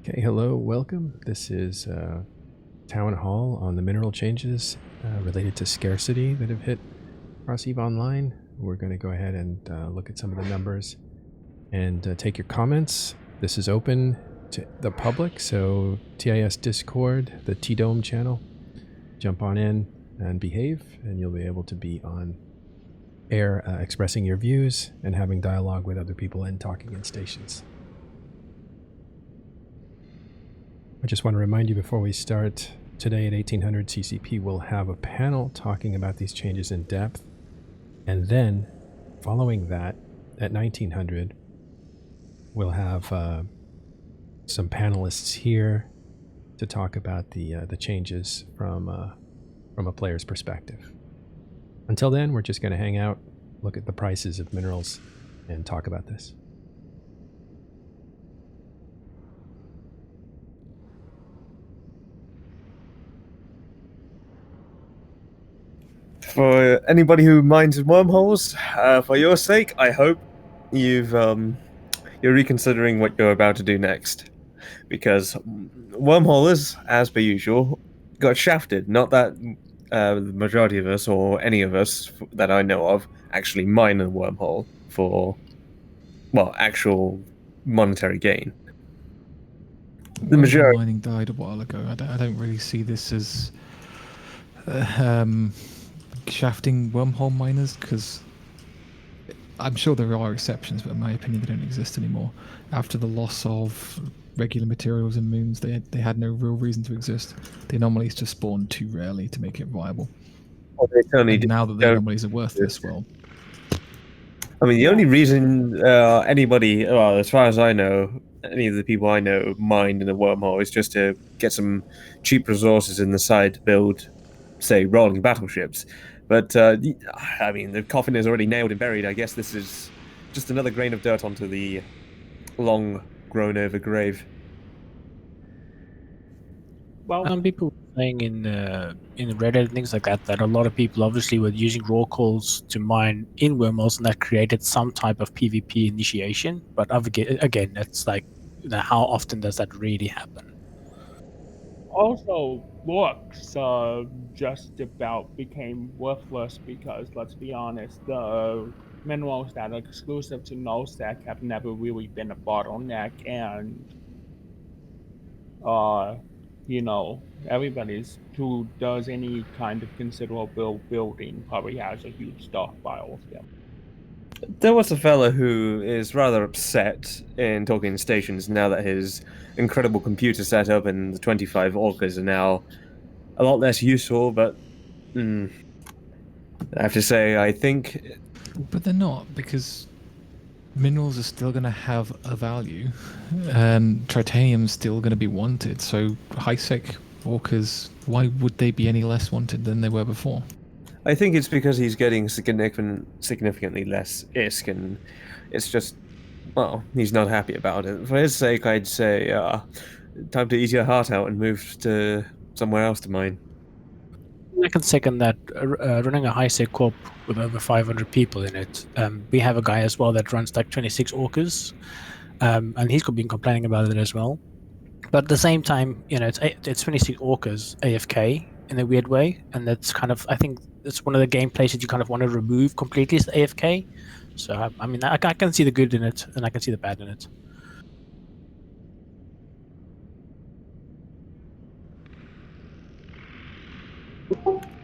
Okay, hello, welcome. This is Town Hall on the mineral changes related to scarcity that have hit across EVE Online. We're going to go ahead and look at some of the numbers and take your comments. This is open to the public, so TIS Discord, the T-Dome channel, jump on in and behave, and you'll be able to be on air expressing your views and having dialogue with other people and talking in stations. I just want to remind you before we start, today at 1800 CCP we'll have a panel talking about these changes in depth, and then following that at 1900 we'll have some panelists here to talk about the changes from a player's perspective. Until then, we're just going to hang out, look at the prices of minerals, and talk about this. For anybody who minds wormholes, for your sake, I hope you're reconsidering what you're about to do next, because wormholers, as per usual, got shafted. Not that the majority of us or any of us that I know of actually mine a wormhole for, well, actual monetary gain. The Wormhole majority. mining died a while ago. I don't really see this as shafting wormhole miners, because I'm sure there are exceptions, but in my opinion, they don't exist anymore. After the loss of regular materials and moons, they had no real reason to exist. The anomalies just spawned too rarely to make it viable. And now that the anomalies are worthless, well, I mean, the only reason anybody, well, as far as I know, any of the people I know mined in a wormhole is just to get some cheap resources in the side to build, say, rolling battleships. But, I mean, the coffin is already nailed and buried. I guess this is just another grain of dirt onto the long grown over grave. Well, some people were saying in Reddit and things like that a lot of people obviously were using raw coals to mine in wormholes, and that created some type of PvP initiation. But again, it's like, how often does that really happen? Also, books just about became worthless because, let's be honest, the minerals that are exclusive to NullSec have never really been a bottleneck, and everybody who does any kind of considerable building probably has a huge stockpile of them. There was a fella who is rather upset in talking stations now that his incredible computer setup and the 25 orcas are now a lot less useful, but I have to say, I think... But they're not, because minerals are still going to have a value, and tritanium's still going to be wanted, so high-sec orcas, why would they be any less wanted than they were before? I think it's because he's getting significantly less ISK, and it's just, well, he's not happy about it. For his sake, I'd say, time to eat your heart out and move to somewhere else to mine. I can second that. Running a high-sec corp with over 500 people in it, we have a guy as well that runs like 26 orcas, and he's been complaining about it as well. But at the same time, it's 26 orcas AFK in a weird way, and that's kind of, I think it's one of the gameplays that you kind of want to remove completely, is the AFK. So I mean, I can see the good in it, and I can see the bad in it.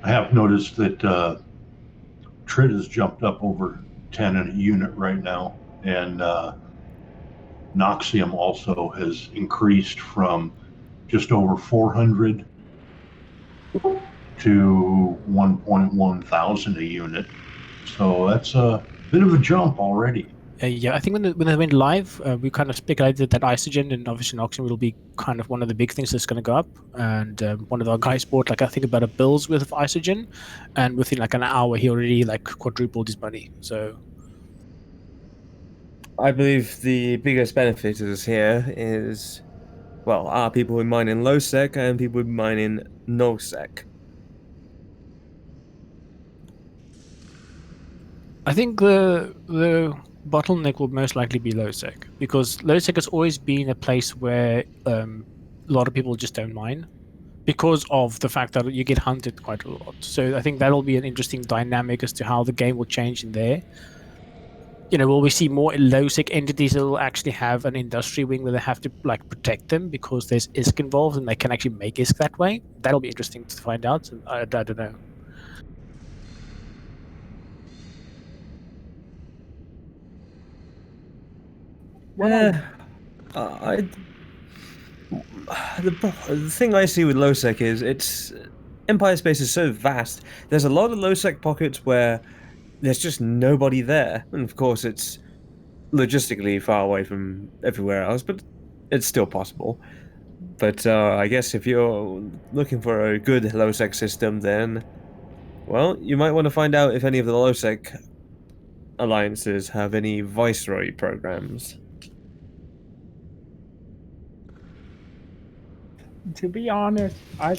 I have noticed that Trid has jumped up over 10 in a unit right now, and Noxium also has increased from just over 400 to 1.1 thousand a unit. So that's a bit of a jump already. Yeah, I think when they went live, we kind of speculated that Isogen and obviously Noxium will be kind of one of the big things that's going to go up. And one of our guys bought, like, I think about a bill's worth of Isogen, and within like an hour he already like quadrupled his money. So I believe the biggest benefiters here is, well, are people who mine in low sec and people who mine in no sec. I think the bottleneck will most likely be LowSec, because LowSec has always been a place where a lot of people just don't mine, because of the fact that you get hunted quite a lot. So I think that'll be an interesting dynamic as to how the game will change in there. You know, will we see more low-sec entities that will actually have an industry wing where they have to like protect them because there's ISK involved and they can actually make ISK that way? That'll be interesting to find out. And I don't know. The thing I see with LowSec is it's Empire space is so vast. There's a lot of LowSec pockets where there's just nobody there, and of course it's logistically far away from everywhere else, but it's still possible. But I guess if you're looking for a good LowSec system, then well, you might want to find out if any of the LowSec alliances have any Viceroy programs. To be honest, I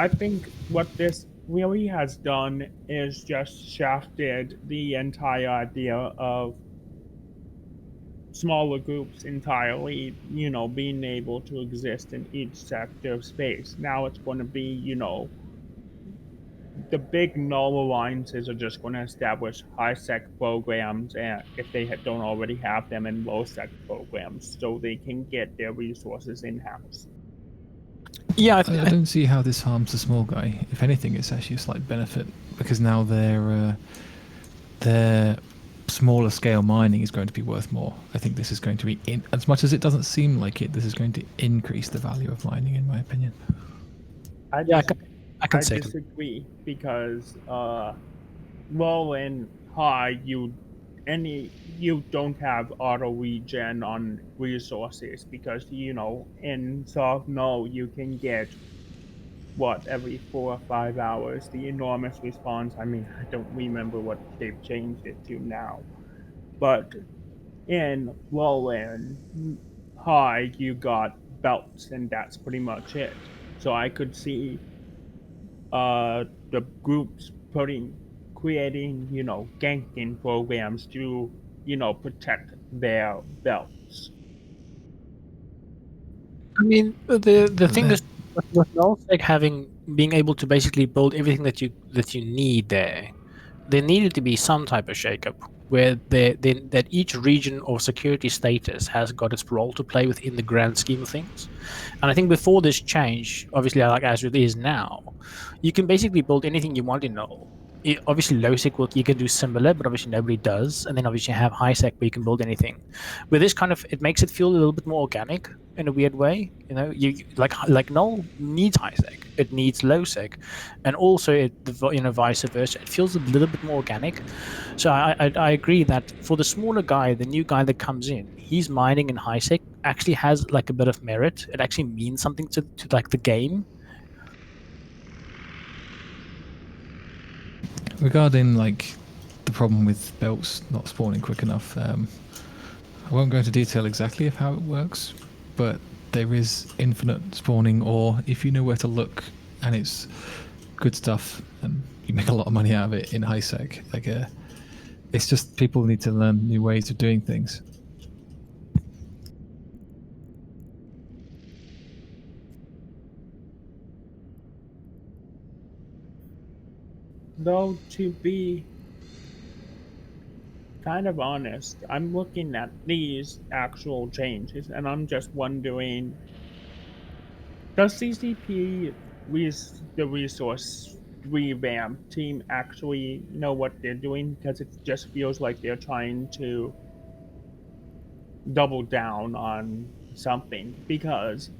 think what this really has done is just shafted the entire idea of smaller groups entirely, you know, being able to exist in each sector of space. Now it's going to be, you know, the big null alliances are just going to establish high-sec programs, and if they don't already have them, in low-sec programs, so they can get their resources in-house. Yeah, I don't see how this harms the small guy. If anything, it's actually a slight benefit because now their smaller scale mining is going to be worth more. I think this is going to be, as much as it doesn't seem like it, this is going to increase the value of mining, in my opinion. I disagree because low and high you don't have auto regen on resources because, you know, in soft null you can get every 4 or 5 hours the enormous response. I mean, I don't remember what they've changed it to now, but in low and high you got belts and that's pretty much it. So I could see the groups creating, you know, ganking programs to, you know, protect their belts. I mean, the thing is, with LowSec being able to basically build everything that you need there needed to be some type of shakeup where that each region or security status has got its role to play within the grand scheme of things. And I think before this change, obviously, like as it is now, you can basically build anything you want in null. Obviously, low-sec you can do similar, but obviously nobody does. And then obviously you have high-sec where you can build anything. With this it makes it feel a little bit more organic in a weird way. You know, you like null needs high-sec, it needs low-sec, and also vice versa. It feels a little bit more organic. So I agree that for the smaller guy, the new guy that comes in, he's mining in high-sec actually has like a bit of merit. It actually means something to like the game. Regarding like the problem with belts not spawning quick enough, I won't go into detail exactly of how it works, but there is infinite spawning, or if you know where to look and it's good stuff and you make a lot of money out of it in high sec. Like it's just people need to learn new ways of doing things. Though, to be kind of honest, I'm looking at these actual changes and I'm just wondering, does CCP, the resource revamp team, actually know what they're doing? Because it just feels like they're trying to double down on something. Because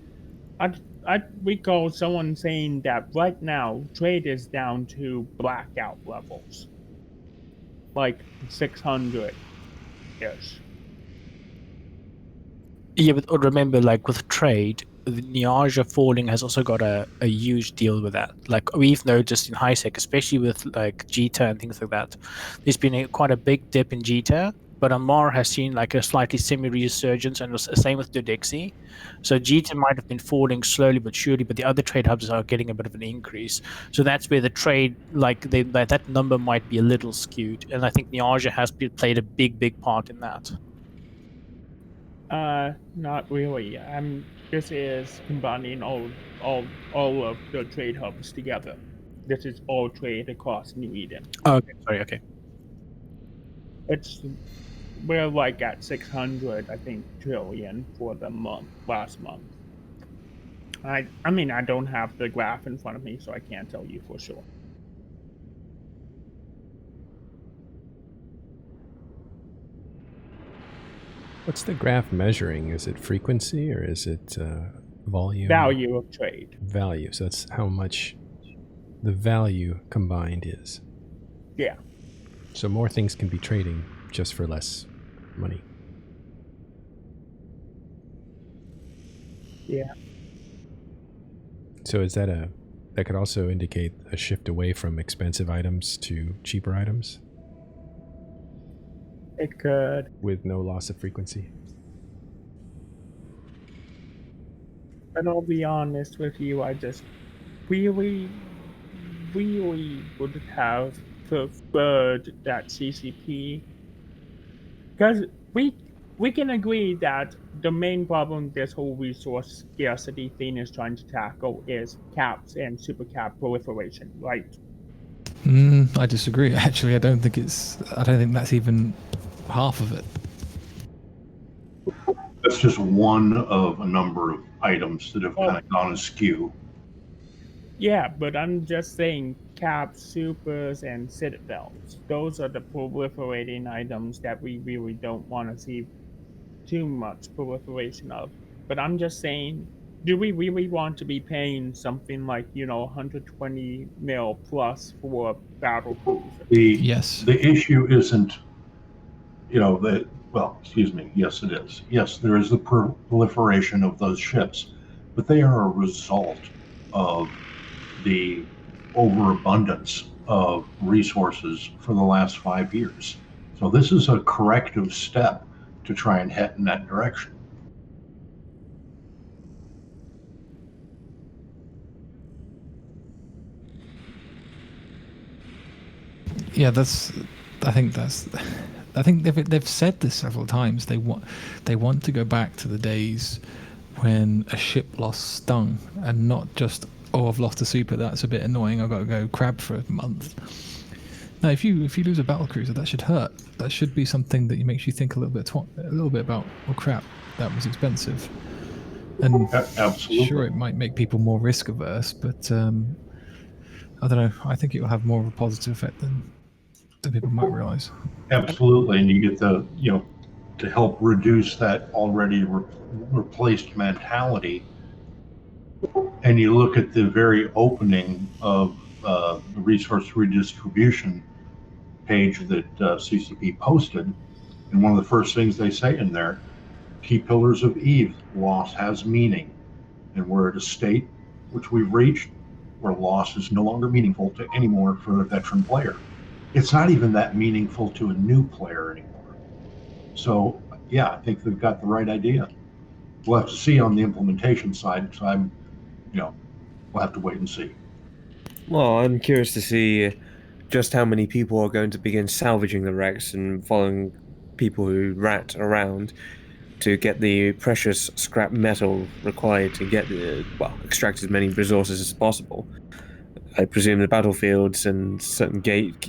I recall someone saying that right now trade is down to blackout levels, like 600-ish. Yeah, but remember, like with trade, the Niaja falling has also got a huge deal with that. Like we've noticed in high sec, especially with like Jita and things like that, there's been quite a big dip in Jita, but Amar has seen like a slightly semi-resurgence, and the same with Dodexi. So Jita might have been falling slowly but surely, but the other trade hubs are getting a bit of an increase. So that's where the trade, like that number might be a little skewed, and I think Niaja has played a big part in that. Not really. This is combining all of the trade hubs together. This is all trade across New Eden. Oh, okay, sorry, okay. We're like at 600, I think, trillion for the last month. I mean, I don't have the graph in front of me, so I can't tell you for sure. What's the graph measuring? Is it frequency or is it volume? Value of trade. Value. So that's how much the value combined is. Yeah. So more things can be trading just for less money. Yeah. So is that could also indicate a shift away from expensive items to cheaper items It could. with no loss of frequency? But I'll be honest with you, I just really would have preferred that CCP, because we can agree that the main problem this whole resource scarcity thing is trying to tackle is caps and super cap proliferation, right? I disagree. Actually, I don't think that's even half of it. That's just one of a number of items that have Oh. kind of gone askew. Yeah, but I'm just saying caps, supers, and citadels. Those are the proliferating items that we really don't want to see too much proliferation of. But I'm just saying, do we really want to be paying something like, 120 mil plus for a battle cruiser? Yes. The issue isn't, yes, it is. Yes, there is the proliferation of those ships, but they are a result of the overabundance of resources for the last 5 years. So this is a corrective step to try and head in that direction. Yeah, I think they've said this several times. They want to go back to the days when a ship loss stung, and not just, oh, I've lost a super, that's a bit annoying, I've got to go crab for a month. No, if you lose a battle cruiser, that should hurt. That should be something that makes you think a little bit about, oh crap, that was expensive. And Absolutely. sure, it might make people more risk averse, but I don't know. I think it will have more of a positive effect than people might realize. Absolutely, and you get to help reduce that already replaced mentality. And you look at the very opening of the resource redistribution page that CCP posted, and one of the first things they say in there, key pillars of Eve, loss has meaning. And we're at a state which we've reached where loss is no longer meaningful anymore for a veteran player. It's not even that meaningful to a new player anymore. So yeah, I think they've got the right idea. We'll have to see on the implementation side, so we'll have to wait and see. Well, I'm curious to see just how many people are going to begin salvaging the wrecks and following people who rat around to get the precious scrap metal required to get extract as many resources as possible. I presume the battlefields and certain gate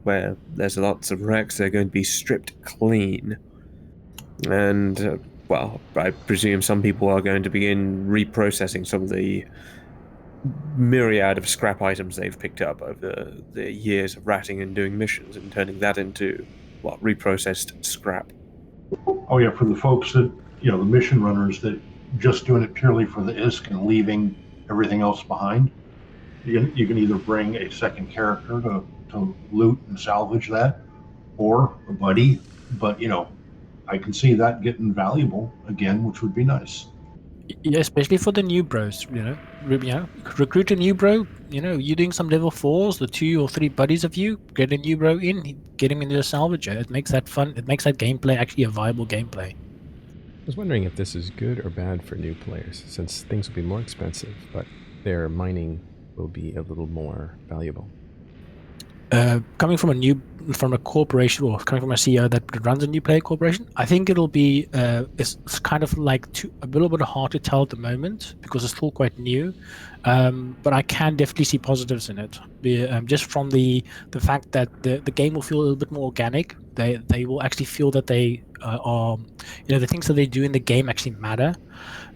where there's lots of wrecks are going to be stripped clean. And, I presume some people are going to begin reprocessing some of the myriad of scrap items they've picked up over the years of ratting and doing missions and turning that into, reprocessed scrap. Oh yeah, for the folks that, the mission runners that just doing it purely for the ISK and leaving everything else behind, you can either bring a second character to loot and salvage that, or a buddy, but I can see that getting valuable again, which would be nice. Yeah, especially for the new bros, recruit a new bro. You doing some level 4s, the 2 or 3 buddies of you, get a new bro in, get him into a salvager. It makes that fun. It makes that gameplay actually a viable gameplay. I was wondering if this is good or bad for new players, since things will be more expensive, but their mining will be a little more valuable. Coming from a corporation, or coming from a CEO that runs a new player corporation, I think it'll be it's kind of like a little bit hard to tell at the moment because it's still quite new. But I can definitely see positives in it. Just from the fact that the game will feel a little bit more organic. They will actually feel that they are, the things that they do in the game actually matter.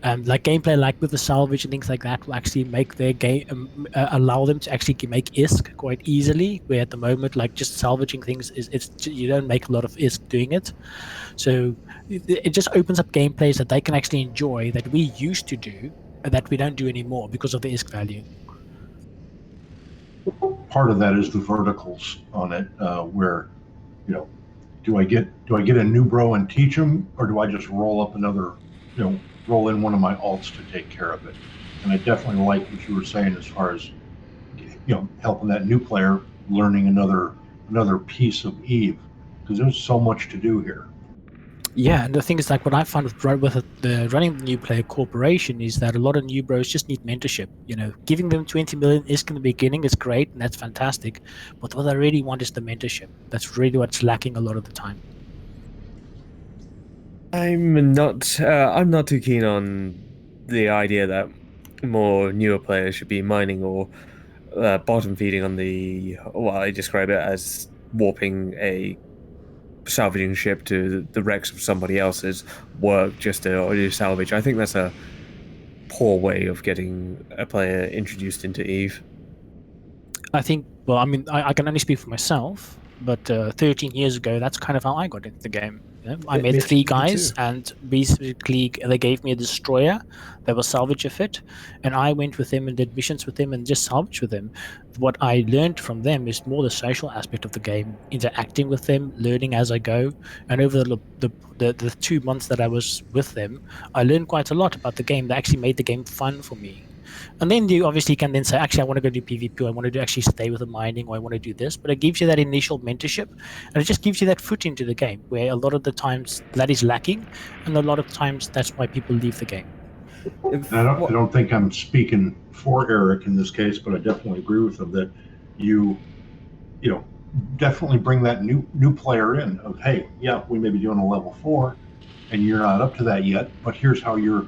Like gameplay, like with the salvage and things like that, will actually make their game allow them to actually make ISK quite easily. Where at the moment, like just salvaging things you don't make a lot of ISK doing it. So it just opens up gameplays that they can actually enjoy that we used to do that we don't do anymore because of the ISK value. Part of that is the verticals on it, where, do I get a new bro and teach him, or do I just roll up another, roll in one of my alts to take care of it? And I definitely like what you were saying as far as, helping that new player learning another piece of EVE, because there's so much to do here. Yeah, and the thing is, like, what I found with the running the new player corporation is that a lot of new bros just need mentorship. Giving them 20 million ISK in the beginning is great, and that's fantastic. But what I really want is the mentorship. That's really what's lacking a lot of the time. I'm not too keen on the idea that more newer players should be mining or bottom feeding on what I describe it as warping a salvaging ship to the wrecks of somebody else's work just to do salvage. I think that's a poor way of getting a player introduced into EVE. I think, well, I mean, I can only speak for myself, but 13 years ago, that's kind of how I got into the game. I met 3 guys, and basically they gave me a destroyer that was salvager fit, and I went with them and did missions with them and just salvaged with them. What I learned from them is more the social aspect of the game, interacting with them, learning as I go, and over the 2 months that I was with them, I learned quite a lot about the game. That actually made the game fun for me. And then you obviously can then say, actually, I want to go do PvP, or I want to actually stay with the mining, or I want to do this. But it gives you that initial mentorship, and it just gives you that foot into the game, where a lot of the times that is lacking, and a lot of times that's why people leave the game. I don't think I'm speaking for Eric in this case, but I definitely agree with him that you definitely bring that new player in of, hey, yeah, we may be doing a level 4, and you're not up to that yet, but here's how you're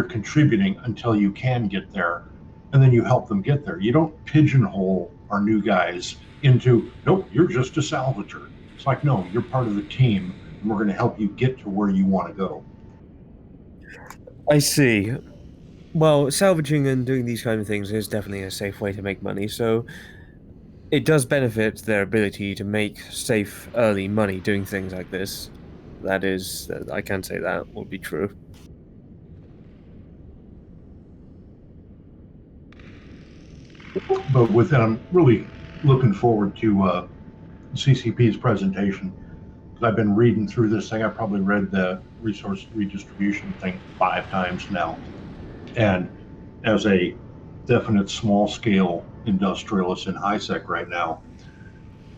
contributing until you can get there, and then you help them get there. You don't pigeonhole our new guys into, nope, you're just a salvager. It's like, no, you're part of the team, and we're going to help you get to where you want to go. I see. Well, salvaging and doing these kind of things is definitely a safe way to make money, so it does benefit their ability to make safe early money doing things like this. That is, I can say that would be true. But with that, I'm really looking forward to CCP's presentation. I've been reading through this thing. I've probably read the resource redistribution thing 5 times now. And as a definite small-scale industrialist in HiSec right now,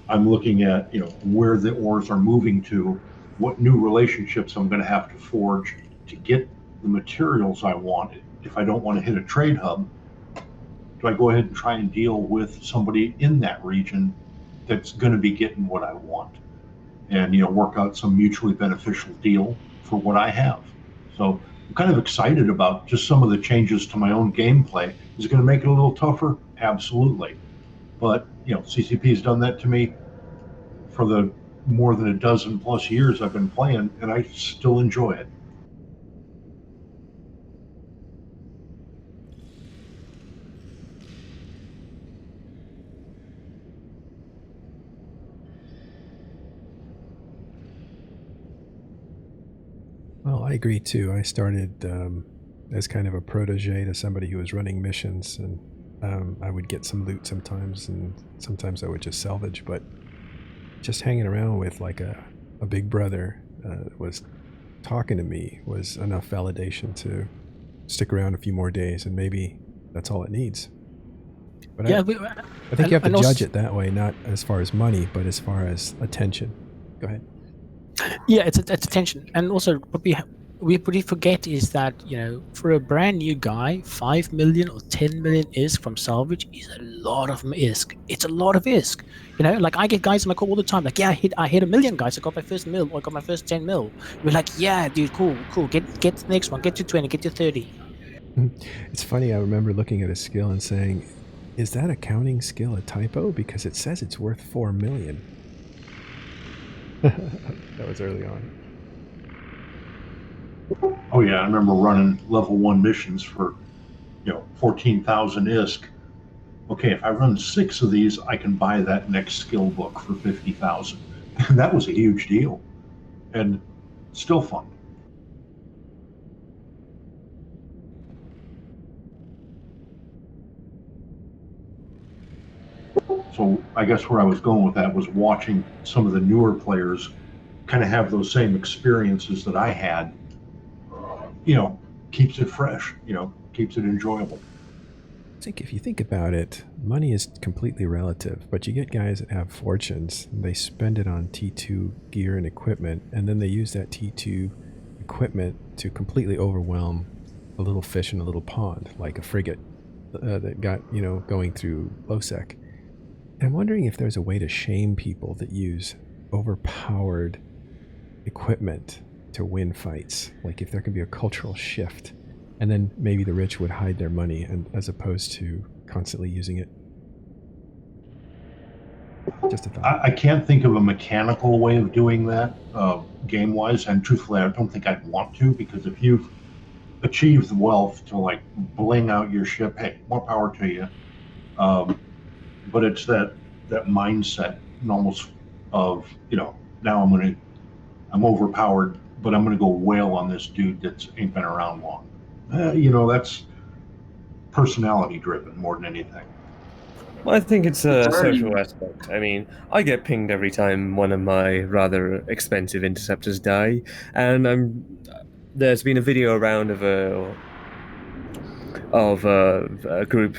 I'm looking at where the ores are moving to, what new relationships I'm going to have to forge to get the materials I want. If I don't want to hit a trade hub, do I go ahead and try and deal with somebody in that region that's going to be getting what I want, and work out some mutually beneficial deal for what I have? So I'm kind of excited about just some of the changes to my own gameplay. Is it going to make it a little tougher? Absolutely. But CCP has done that to me for the more than a dozen plus years I've been playing, and I still enjoy it. Well, I agree too. I started as kind of a protege to somebody who was running missions, and I would get some loot sometimes, and sometimes I would just salvage. But just hanging around with like a big brother was talking to me was enough validation to stick around a few more days, and maybe that's all it needs. But Yeah, I think you have to and also- judge it that way, not as far as money, but as far as attention. Go ahead. Yeah, it's attention, and also what we forget is that, you know, for a brand new guy, 5 million or 10 million ISK from salvage is a lot of ISK. It's a lot of ISK. You know, like I get guys in my call all the time, like, yeah, I hit 1 million, guys. I got my first mil, or I got my first 10 mil. We're like, yeah, dude, cool. Get the next one, get to 20, get to 30. It's funny, I remember looking at a skill and saying, is that accounting skill a typo? Because it says it's worth 4 million. That was early on. Oh yeah, I remember running level 1 missions for, 14,000 ISK. Okay, if I run 6 of these, I can buy that next skill book for 50,000. And that was a huge deal, and still fun. So I guess where I was going with that was watching some of the newer players kind of have those same experiences that I had. Keeps it fresh, keeps it enjoyable. I think if you think about it, money is completely relative, but you get guys that have fortunes, and they spend it on T2 gear and equipment, and then they use that T2 equipment to completely overwhelm a little fish in a little pond, like a frigate that got, going through LOSEC. And I'm wondering if there's a way to shame people that use overpowered equipment to win fights. Like if there can be a cultural shift, and then maybe the rich would hide their money, and as opposed to constantly using it. Just a thought. I can't think of a mechanical way of doing that game-wise, and truthfully, I don't think I'd want to, because if you've achieved the wealth to like bling out your ship, hey, more power to you. But it's that mindset, and almost of now I'm overpowered, but I'm gonna go wail on this dude that ain't been around long. That's personality driven more than anything. Well, I think it's a social aspect. I mean, I get pinged every time one of my rather expensive interceptors die, and there's been a video around of a group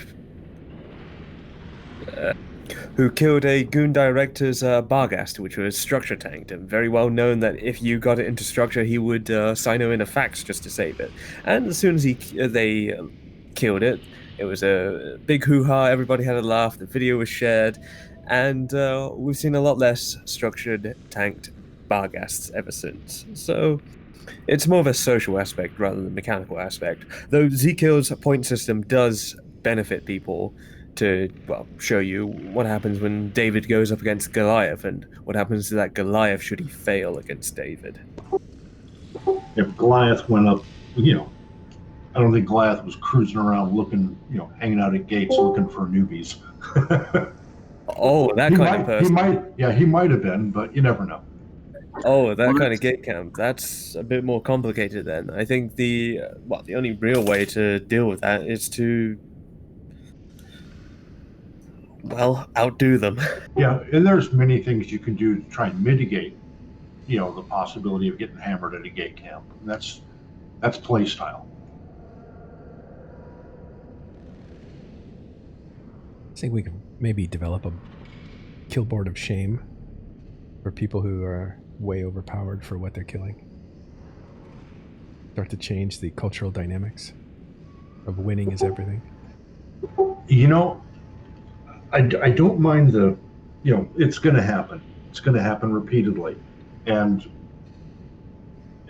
who killed a Goon Director's Barghast, which was structure tanked, and very well known that if you got it into structure, he would sino in a fax just to save it. And as soon as they killed it, it was a big hoo-ha, everybody had a laugh, the video was shared, and we've seen a lot less structured tanked Barghasts ever since. So it's more of a social aspect rather than a mechanical aspect, though Zekill's point system does benefit people to, show you what happens when David goes up against Goliath, and what happens to that Goliath should he fail against David. If Goliath went up, I don't think Goliath was cruising around looking, hanging out at gates looking for newbies. Oh, that kind of person. He might have been, but you never know. Oh, that kind of gate camp. That's a bit more complicated then. I think the only real way to deal with that is to outdo them. Yeah, and there's many things you can do to try and mitigate, the possibility of getting hammered at a gate camp. And that's play style. I think we could maybe develop a kill board of shame for people who are way overpowered for what they're killing. Start to change the cultural dynamics of winning is everything. I don't mind it's going to happen. It's going to happen repeatedly. And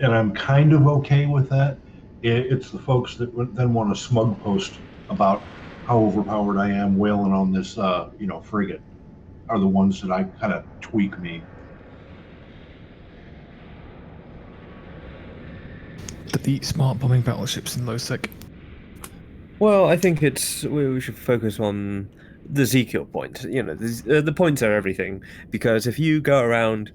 I'm kind of okay with that. It's the folks that then want to smug post about how overpowered I am wailing on this, frigate, are the ones that I kind of tweak me. The smart bombing battleships in LOSEC. Well, I think we should focus on the Zekill point. The points are everything, because if you go around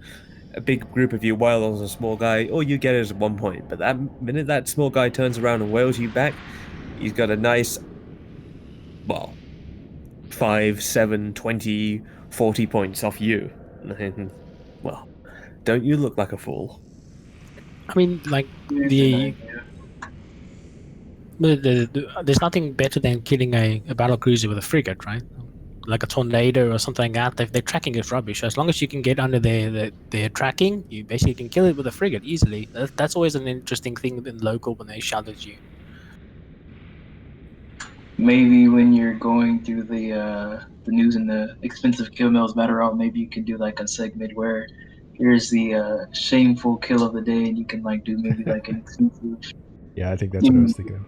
a big group of you wail on a small guy, all you get is 1 point. But that minute that small guy turns around and wails you back, he's got a nice 5, 7, 20, 40 points off you. Don't you look like a fool? I mean, like There's nothing better than killing a battle cruiser with a frigate, right? Like a tornado or something like that. Their tracking is rubbish. As long as you can get under their tracking, you basically can kill it with a frigate easily. That's always an interesting thing in local when they shout at you. Maybe when you're going through the news and the expensive kill mills matter out, maybe you could do like a segment where here's the shameful kill of the day, and you can like do maybe like an expensive. Yeah, I think that's what I was thinking of.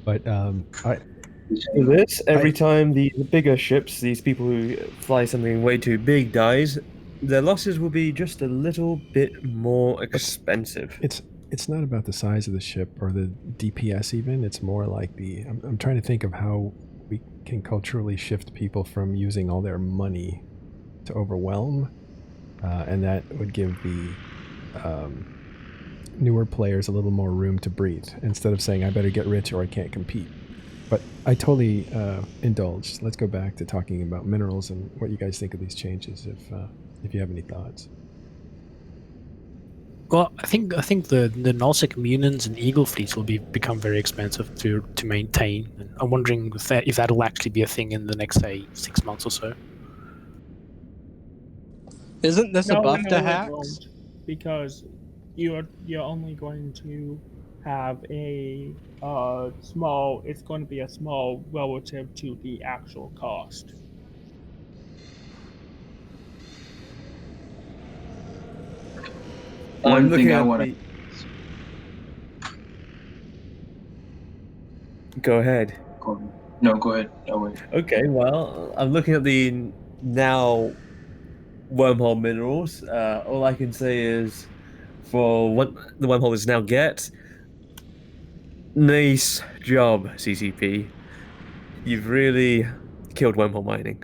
But This every time the bigger ships, these people who fly something way too big dies, their losses will be just a little bit more expensive. it's not about the size of the ship or the DPS even. It's more like I'm trying to think of how we can culturally shift people from using all their money to overwhelm, and that would give the newer players a little more room to breathe instead of saying I better get rich or I can't compete. But I totally indulged. Let's go back to talking about minerals and what you guys think of these changes, if you have any thoughts. Well, I think the Nullsec Munins and Eagle fleets will become very expensive to maintain. And I'm wondering if that'll actually be a thing in the next, say, 6 months or so. Isn't this a buff to it hacks? won't, because you're only going to have a small. It's going to be a small relative to the actual cost. One looking thing I at want the- Go ahead. to. No, go ahead. No, wait. Okay, well, I'm looking at the now wormhole minerals. All I can say is, for what the wormholes now get, nice job, CCP. You've really killed wormhole mining,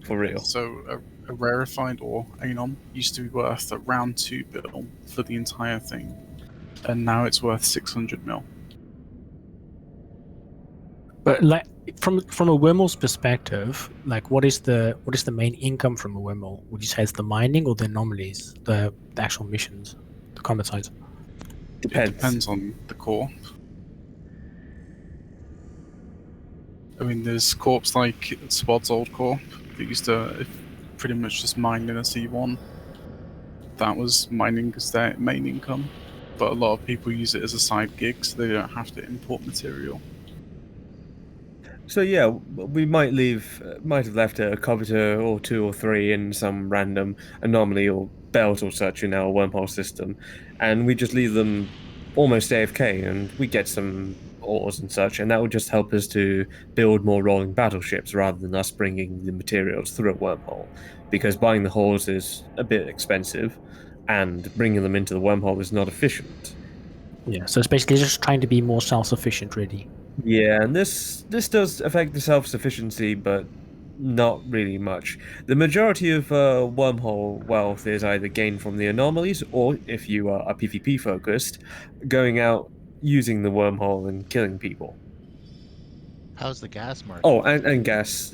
for real. So a rarefied ore, Anom, used to be worth around 2 bill for the entire thing, and now it's worth 600 mil. But like from a wormhole's perspective, like what is the main income from a wormhole? Would you say it's the mining or the anomalies, the actual missions, the combat sites? Depends. It depends on the corp. I mean, there's corps like Swad's old corp that used to pretty much just mine in a C1. That was mining as their main income, but a lot of people use it as a side gig so they don't have to import material. So yeah, we might have left a Coveter or 2 or 3 in some random anomaly or belt or such in our wormhole system, and we just leave them almost AFK, and we get some ores and such, and that would just help us to build more rolling battleships rather than us bringing the materials through a wormhole, because buying the hulls is a bit expensive, and bringing them into the wormhole is not efficient. Yeah, so it's basically just trying to be more self-sufficient, really. Yeah, and this does affect the self-sufficiency, but not really much. The majority of wormhole wealth is either gained from the anomalies, or if you are PvP focused, going out using the wormhole and killing people. How's the gas market? Oh, and gas.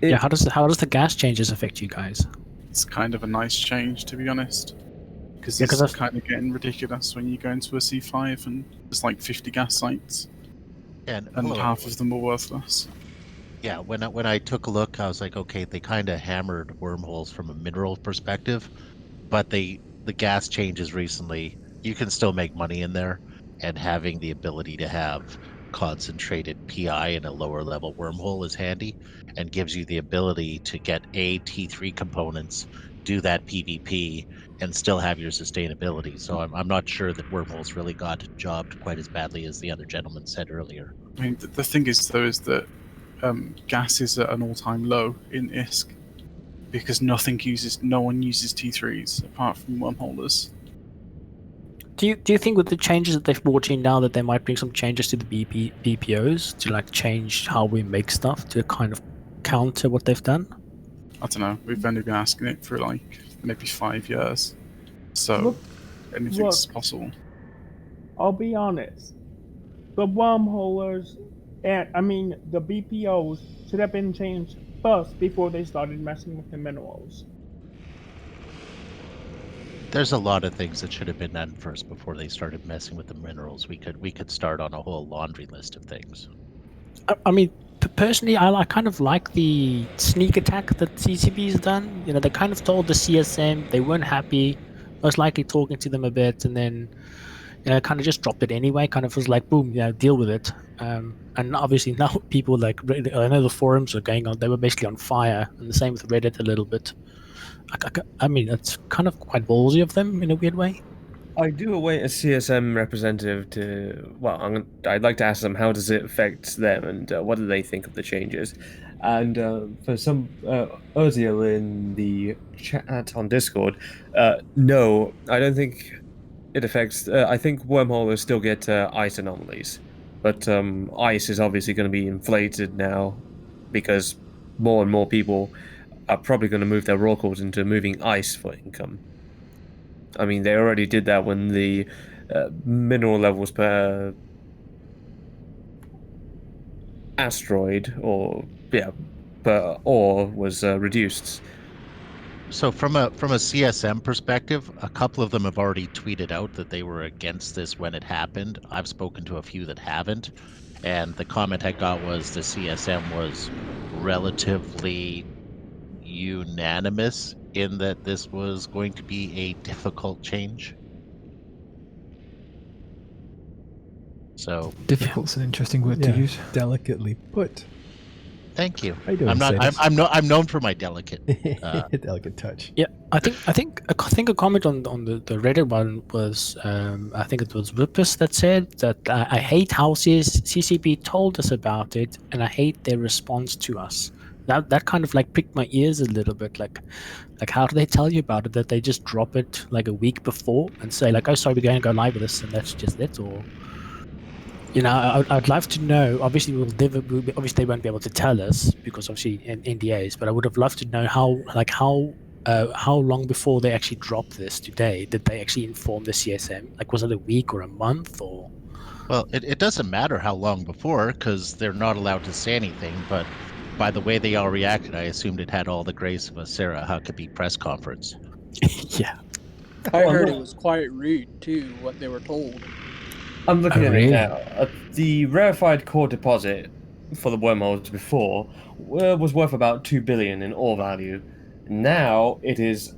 Yeah, how does the gas changes affect you guys? It's kind of a nice change, to be honest. Because Yeah, it's 'cause I've- kind of getting ridiculous when you go into a C5 and there's like 50 gas sites, And and half of them are worthless. yeah, when I took a look, I was like, okay, they kind of hammered wormholes from a mineral perspective, but the gas changes recently. You can still make money in there, and having the ability to have concentrated PI in a lower level wormhole is handy, and gives you the ability to get T3 components, do that PvP, and still have your sustainability. So I'm not sure that wormholes really got jobbed quite as badly as the other gentleman said earlier. I mean, the thing is, though, is that gas is at an all-time low in ISK, because no one uses T3s apart from wormholers. Do you think with the changes that they've brought in now that they might bring some changes to the BPOs to like change how we make stuff to kind of counter what they've done? I don't know. We've only been asking it for like maybe 5 years, so Look- anything's possible. I'll be honest. The wormholers and the BPOs should have been changed first before they started messing with the minerals. There's a lot of things that should have been done first before they started messing with the minerals. We could start on a whole laundry list of things. I mean, personally, I kind of like the sneak attack that CCP's done. You know, they kind of told the CSM they weren't happy, most likely talking to them a bit, and then, you know, kind of just dropped it anyway. Kind of was like, boom, you know, deal with it. And obviously now people like, I know the forums are going on, they were basically on fire, and the same with Reddit a little bit. I mean, it's kind of quite ballsy of them in a weird way. I do await a CSM representative to. Well, I'd like to ask them how does it affect them and what do they think of the changes. And for some Urzil in the chat on Discord, no, I don't think it affects. I think wormholes still get ice anomalies, but ice is obviously going to be inflated now because more and more people are probably going to move their raw cores into moving ice for income. I mean, they already did that when the mineral levels per asteroid per ore was reduced. So from a CSM perspective, a couple of them have already tweeted out that they were against this when it happened. I've spoken to a few that haven't, and the comment I got was the CSM was relatively unanimous in that this was going to be a difficult change. So Difficult's an interesting word to use. Delicately put. thank you. How you doing, I'm not. Sadus? I'm known for my delicate. Delicate touch. Yeah, I think a comment on the Reddit one was I think it was Whippus that said that I hate how CCP told us about it, and I hate their response to us. That kind of like pricked my ears a little bit. Like how do they tell you about it? That they just drop it like a week before and say like, oh sorry, we're going to go live with this, and that's just it, or. You know, I'd love to know. Obviously, obviously they won't be able to tell us because obviously in NDAs. But I would have loved to know how long before they actually dropped this today did they actually inform the CSM? Like, was it a week or a month or? Well, it doesn't matter how long before because they're not allowed to say anything. But by the way they all reacted, I assumed it had all the grace of a Sarah Huckabee press conference. Yeah, I heard it was quite rude too. What they were told. I'm looking at really? it now. The rarefied core deposit for the wormholes before was worth about 2 billion in ore value. Now it is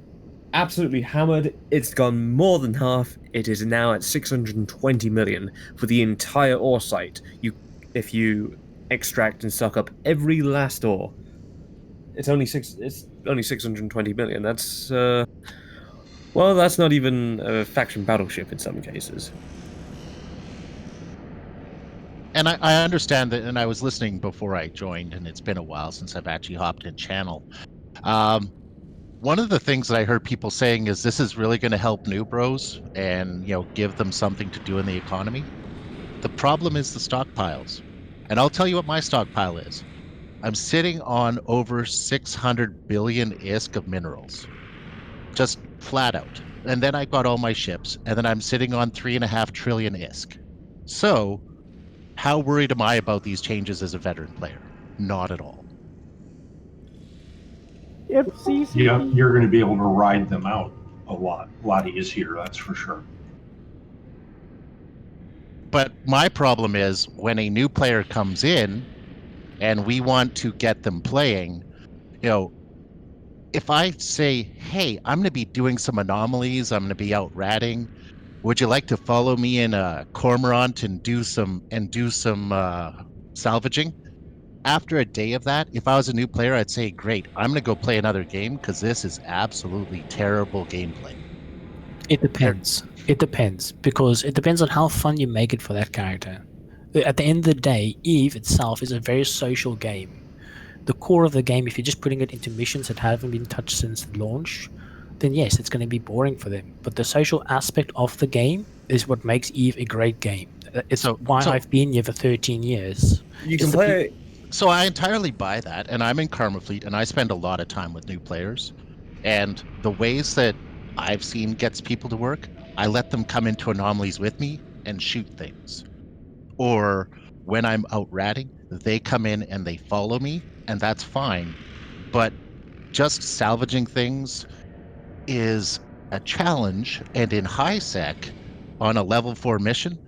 absolutely hammered. It's gone more than half. It is now at 620 million for the entire ore site. If you extract and suck up every last ore, it's only 620 million. That's well, that's not even a faction battleship in some cases. And I understand that, and I was listening before I joined, and it's been a while since I've actually hopped in channel. One of the things that I heard people saying is this is really going to help new bros and, you know, give them something to do in the economy. The problem is the stockpiles. And I'll tell you what my stockpile is. I'm sitting on over 600 billion ISK of minerals. Just flat out. And then I got all my ships, and then I'm sitting on 3.5 trillion ISK. So how worried am I about these changes as a veteran player? Not at all. If CCP, Yeah, you're going to be able to ride them out a lot easier, that's for sure. But my problem is when a new player comes in and we want to get them playing, you know, if I say, hey, I'm going to be doing some anomalies, I'm going to be out ratting, would you like to follow me in a cormorant and do some salvaging? After a day of that, if I was a new player, I'd say, great, I'm going to go play another game because this is absolutely terrible gameplay. it depends. It depends because it depends on how fun you make it for that character. At the end of the day, EVE itself is a very social game. The core of the game, if you're just putting it into missions that haven't been touched since launch, then yes, it's going to be boring for them. But the social aspect of the game is what makes EVE a great game. It's why I've been here for 13 years. You can play. So I entirely buy that, and I'm in Karma Fleet, and I spend a lot of time with new players. And the ways that I've seen gets people to work, I let them come into anomalies with me and shoot things. Or when I'm out ratting, they come in and they follow me, and that's fine. But just salvaging things is a challenge, and in high sec, on a level 4 mission,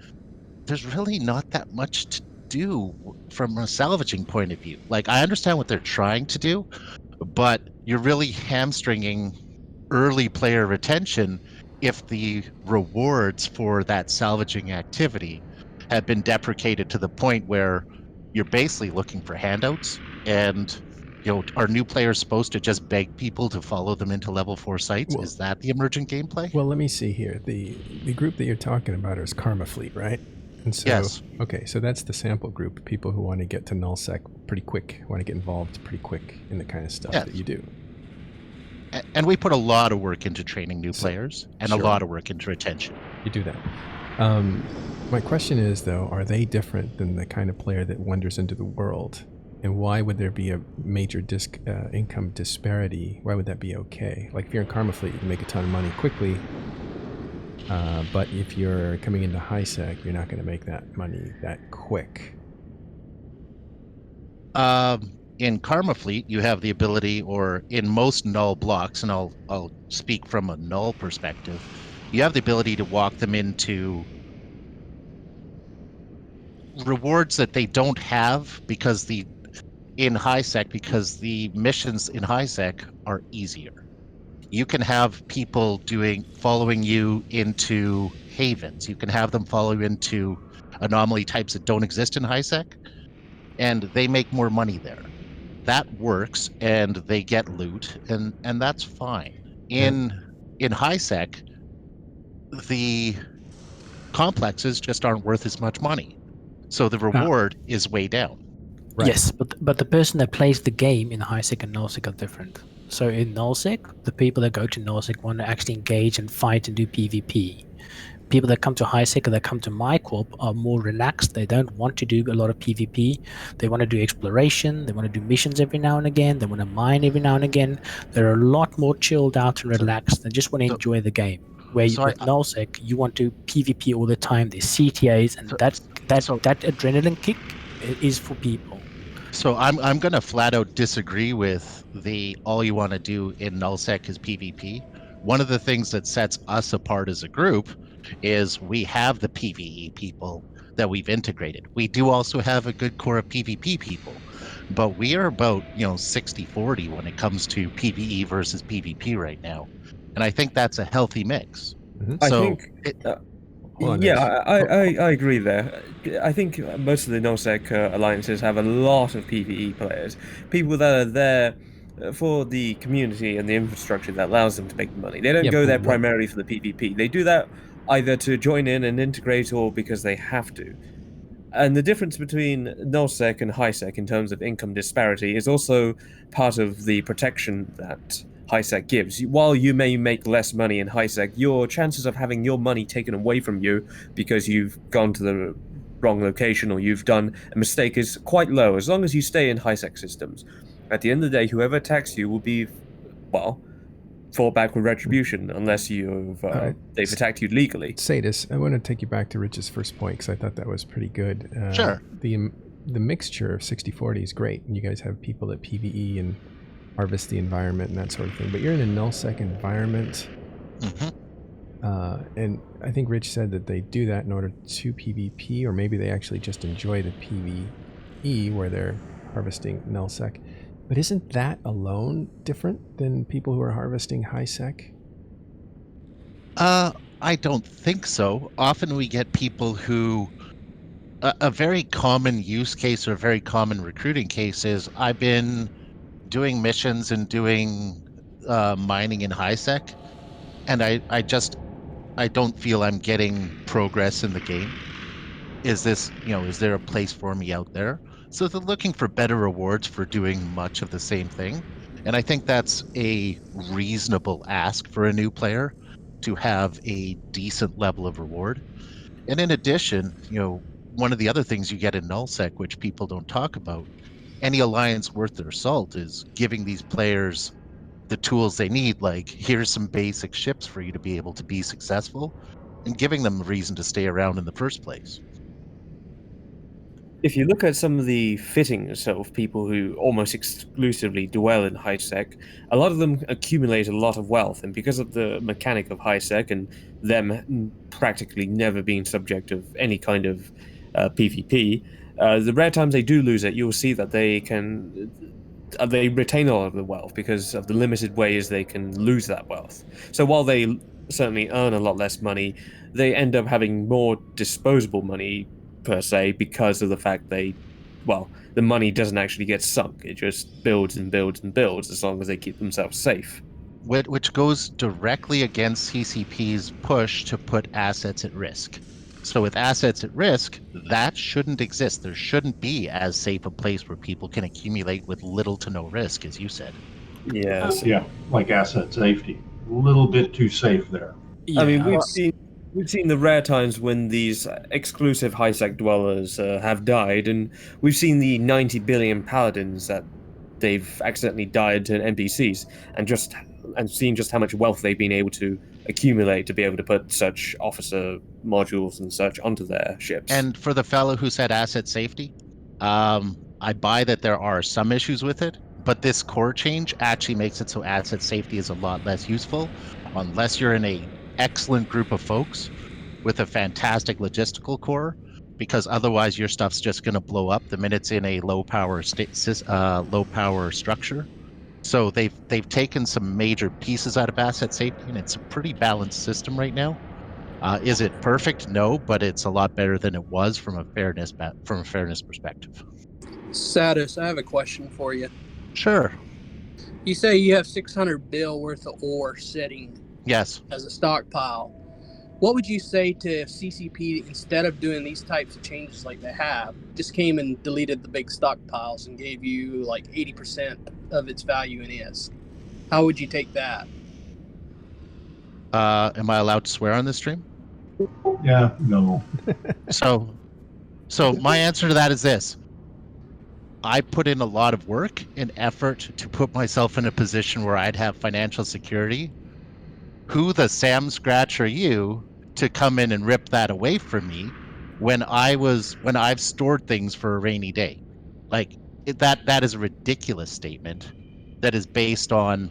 there's really not that much to do from a salvaging point of view. Like, I understand what they're trying to do, but you're really hamstringing early player retention if the rewards for that salvaging activity have been deprecated to the point where you're basically looking for handouts. And are new players supposed to just beg people to follow them into level 4 sites? Well- Is that the emergent gameplay? Well, let me see here. The group that you're talking about is Karma Fleet, right? And so, Yes. Okay, so that's the sample group, people who want to get to nullsec pretty quick, want to get involved pretty quick in the kind of stuff Yes. that you do. And we put a lot of work into training new players and Sure. a lot of work into retention. You do that. My question is, though, are they different than the kind of player that wanders into the world? And why would there be a major income disparity? Why would that be okay? Like, if you're in Karma Fleet, you can make a ton of money quickly. But if you're coming into high sec, you're not going to make that money that quick. In Karma Fleet, you have the ability, or in most null blocks, and I'll speak from a null perspective, you have the ability to walk them into rewards that they don't have because in high sec, because the missions in high sec are easier. You can have people following you into havens. You can have them follow you into anomaly types that don't exist in high sec, and they make more money there. That works, and they get loot, and that's fine. In high sec, the complexes just aren't worth as much money, so the reward is way down. Right. Yes, but the person that plays the game in high sec and nullsec are different. So in nullsec, the people that go to nullsec want to actually engage and fight and do PvP. People that come to high sec or that come to my corp are more relaxed. They don't want to do a lot of PvP. They want to do exploration. They want to do missions every now and again. They want to mine every now and again. They're a lot more chilled out and relaxed. They just want to enjoy the game. Where with nullsec, you want to PvP all the time. There's CTAs, and that adrenaline kick is for people. So I'm going to flat out disagree with all you want to do in nullsec is PvP. One of the things that sets us apart as a group is we have the PvE people that we've integrated. We do also have a good core of PvP people, but we are about 60-40 when it comes to PvE versus PvP right now, and I think that's a healthy mix. Mm-hmm. I agree there. I think most of the nullsec alliances have a lot of PvE players, people that are there for the community and the infrastructure that allows them to make money. They don't go there primarily for the PvP. They do that either to join in and integrate or because they have to. And the difference between nullsec and highsec in terms of income disparity is also part of the protection that highsec gives. While you may make less money in highsec, your chances of having your money taken away from you because you've gone to the wrong location or you've done a mistake is quite low, as long as you stay in highsec systems. At the end of the day, whoever attacks you will be, fall back with retribution unless they've attacked you legally. Sadis, I want to take you back to Rich's first point because I thought that was pretty good. Sure. The mixture of 60-40 is great, and you guys have people that PvE and harvest the environment and that sort of thing. But you're in a nullsec environment, and I think Rich said that they do that in order to PvP, or maybe they actually just enjoy the PvE where they're harvesting nullsec. But isn't that alone different than people who are harvesting high sec? I don't think so. Often we get people who, a very common use case or a very common recruiting case is, I've been doing missions and doing mining in high sec, and I don't feel I'm getting progress in the game. Is there a place for me out there? So they're looking for better rewards for doing much of the same thing. And I think that's a reasonable ask for a new player, to have a decent level of reward. And in addition, one of the other things you get in nullsec, which people don't talk about, any alliance worth their salt is giving these players the tools they need, like, here's some basic ships for you to be able to be successful, and giving them a reason to stay around in the first place. if you look at some of the fittings of people who almost exclusively dwell in high sec, a lot of them accumulate a lot of wealth, and because of the mechanic of high sec and them practically never being subject of any kind of PvP, the rare times they do lose it, you'll see that they retain a lot of the wealth because of the limited ways they can lose that wealth. So while they certainly earn a lot less money, they end up having more disposable money per se because of the fact the money doesn't actually get sunk. It just builds and builds and builds as long as they keep themselves safe. Which goes directly against CCP's push to put assets at risk. So with assets at risk, that shouldn't exist. There shouldn't be as safe a place where people can accumulate with little to no risk, as you said. Yes. Yeah, like asset safety. A little bit too safe there. I mean, we've seen the rare times when these exclusive high sec dwellers have died, and we've seen the 90 billion paladins that they've accidentally died to NPCs, and seen just how much wealth they've been able to accumulate to be able to put such officer modules and such onto their ships. And for the fellow who said asset safety, I buy that there are some issues with it, but this core change actually makes it so asset safety is a lot less useful unless you're in a excellent group of folks with a fantastic logistical core, because otherwise your stuff's just going to blow up the minute it's in a low power structure. So they've taken some major pieces out of asset safety, and it's a pretty balanced system right now. Is it perfect? No, but it's a lot better than it was from a fairness perspective. Satis, I have a question for you. Sure. You say you have 600 bill worth of ore sitting Yes. as a stockpile. What would you say to if CCP, instead of doing these types of changes like they have, just came and deleted the big stockpiles and gave you like 80% of its value in ISK? How would you take that? Am I allowed to swear on this stream? Yeah, no. So my answer to that is this. I put in a lot of work and effort to put myself in a position where I'd have financial security. Who the Sam Scratch are you to come in and rip that away from me when I've stored things for a rainy day? Like that is a ridiculous statement that is based on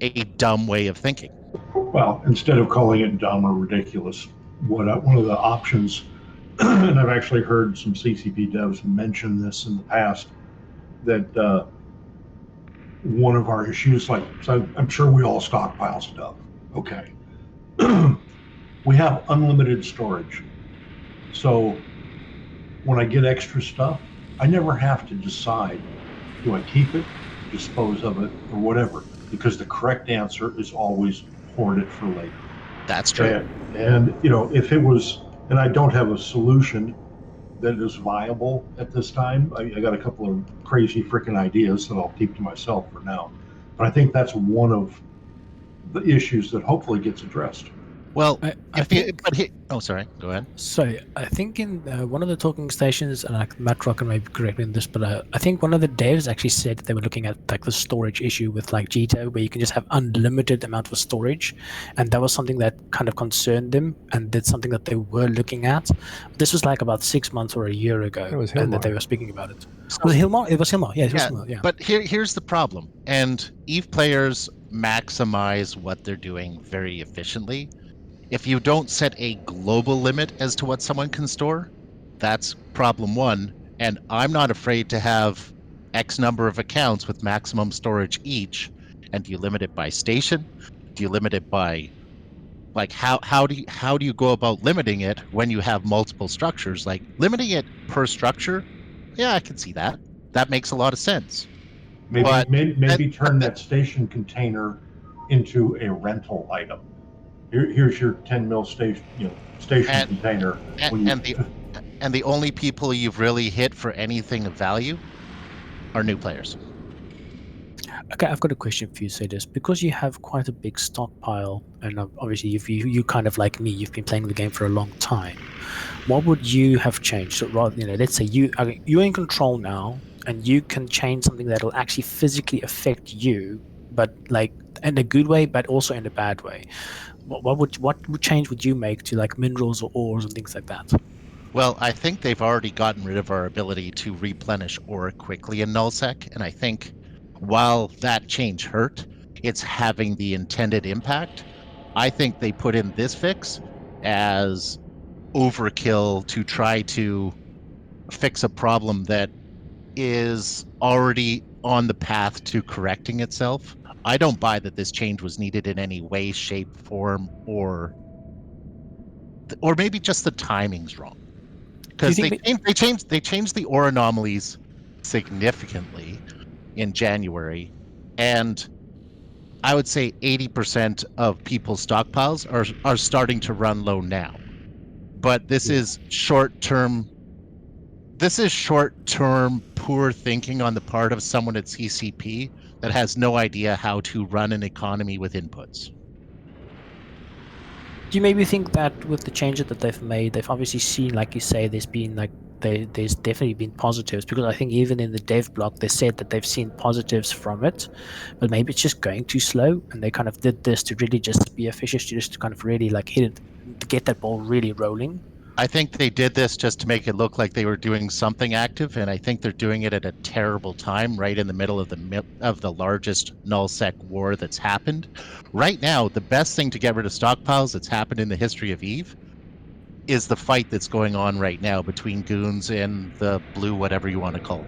a dumb way of thinking. Well, instead of calling it dumb or ridiculous, one of the options, and I've actually heard some CCP devs mention this in the past, that one of our issues, so I'm sure we all stockpile stuff. Okay. We have unlimited storage. So when I get extra stuff, I never have to decide, do I keep it, dispose of it, or whatever, because the correct answer is always hoard it for later. That's true. And if it was, and I don't have a solution that is viable at this time. I got a couple of crazy freaking ideas that I'll keep to myself for now. But I think that's one of the issues that hopefully gets addressed. Well, sorry, go ahead. So I think in one of the talking stations, and Matt Rock can maybe correct me on this, but I think one of the devs actually said they were looking at like the storage issue with like Jita, where you can just have unlimited amount of storage, and that was something that kind of concerned them, and that's something that they were looking at. This was like about 6 months or a year ago, and that they were speaking about it. Was it Hilmar? It was Hilmar. Yeah, it was Hilmar. Yeah. But here's the problem, and EVE players maximize what they're doing very efficiently. If you don't set a global limit as to what someone can store, that's problem one. And I'm not afraid to have X number of accounts with maximum storage each. And do you limit it by station? Do you limit it by, like, how do you go about limiting it when you have multiple structures? Like limiting it per structure, yeah, I can see that. That makes a lot of sense. Maybe turn that station container into a rental item. Here's your 10 mil station container. And the only people you've really hit for anything of value are new players. Okay, I've got a question for you, Sadis. Because you have quite a big stockpile, and obviously you kind of like me, you've been playing the game for a long time. What would you have changed? So rather, let's say you're in control now, and you can change something that will actually physically affect you, but like in a good way, but also in a bad way. What change would you make to like minerals or ores and things like that? Well, I think they've already gotten rid of our ability to replenish ore quickly in nullsec, and I think while that change hurt, it's having the intended impact. I think they put in this fix as overkill to try to fix a problem that is already on the path to correcting itself. I don't buy that this change was needed in any way, shape, form, or maybe just the timing's wrong. Because Do you they think changed the ore anomalies significantly in January, and I would say 80% of people's stockpiles are starting to run low now. But this is short-term. This is short-term poor thinking on the part of someone at CCP that has no idea how to run an economy with inputs. Do you maybe think that with the changes that they've made, they've obviously seen, like you say, there's definitely been positives, because I think even in the dev block they said that they've seen positives from it, but maybe it's just going too slow, and they kind of did this to really just be officious, just to kind of really like hit it, to get that ball really rolling. I think they did this just to make it look like they were doing something active, and I think they're doing it at a terrible time, right in the middle of the largest nullsec war that's happened. Right now, the best thing to get rid of stockpiles that's happened in the history of EVE is the fight that's going on right now between goons and the blue, whatever you want to call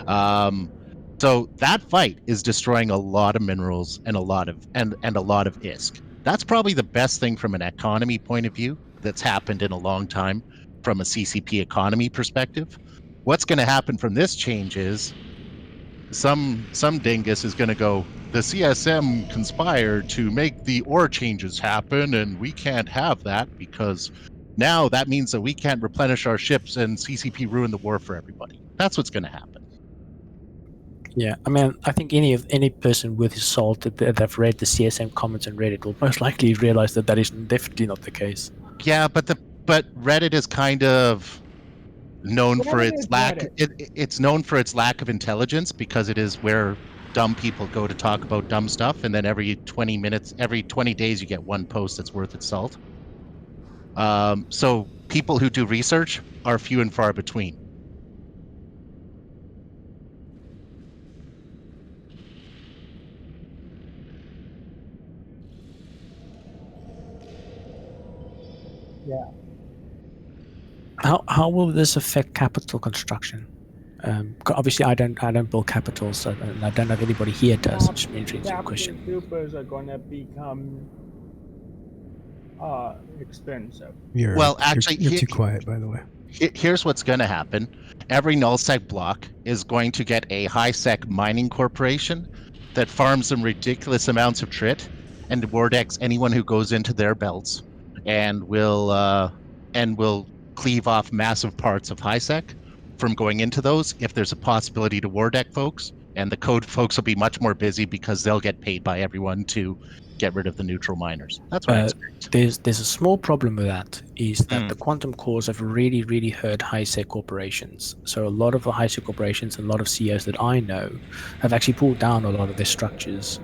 them. So that fight is destroying a lot of minerals and a lot of ISK. That's probably the best thing from an economy point of view that's happened in a long time from a CCP economy perspective. What's going to happen from this change is some dingus is going to go, the CSM conspired to make the ore changes happen, and we can't have that because now that means that we can't replenish our ships and CCP ruined the war for everybody. That's what's going to happen. Yeah, I mean, I think any person with his salt that have read the CSM comments on Reddit will most likely realize that is definitely not the case. Yeah, but Reddit is kind of known for its lack. It's known for its lack of intelligence, because it is where dumb people go to talk about dumb stuff, and then every 20 days you get one post that's worth its salt. So people who do research are few and far between. Yeah. How will this affect capital construction? Obviously, I don't build capitals, and I don't know if anybody here does. Which means it's a question. Supers are going to become expensive. You're too quiet, by the way. Here's what's going to happen. Every nullsec block is going to get a high-sec mining corporation that farms some ridiculous amounts of trit and Wardex anyone who goes into their belts, and will cleave off massive parts of high-sec from going into those if there's a possibility to Wardeck folks, and the code folks will be much more busy because they'll get paid by everyone to get rid of the neutral miners. That's what I expect. There's a small problem with that, is that the quantum cores have really, really hurt high-sec corporations. So a lot of the high-sec corporations and a lot of CEOs that I know have actually pulled down a lot of their structures.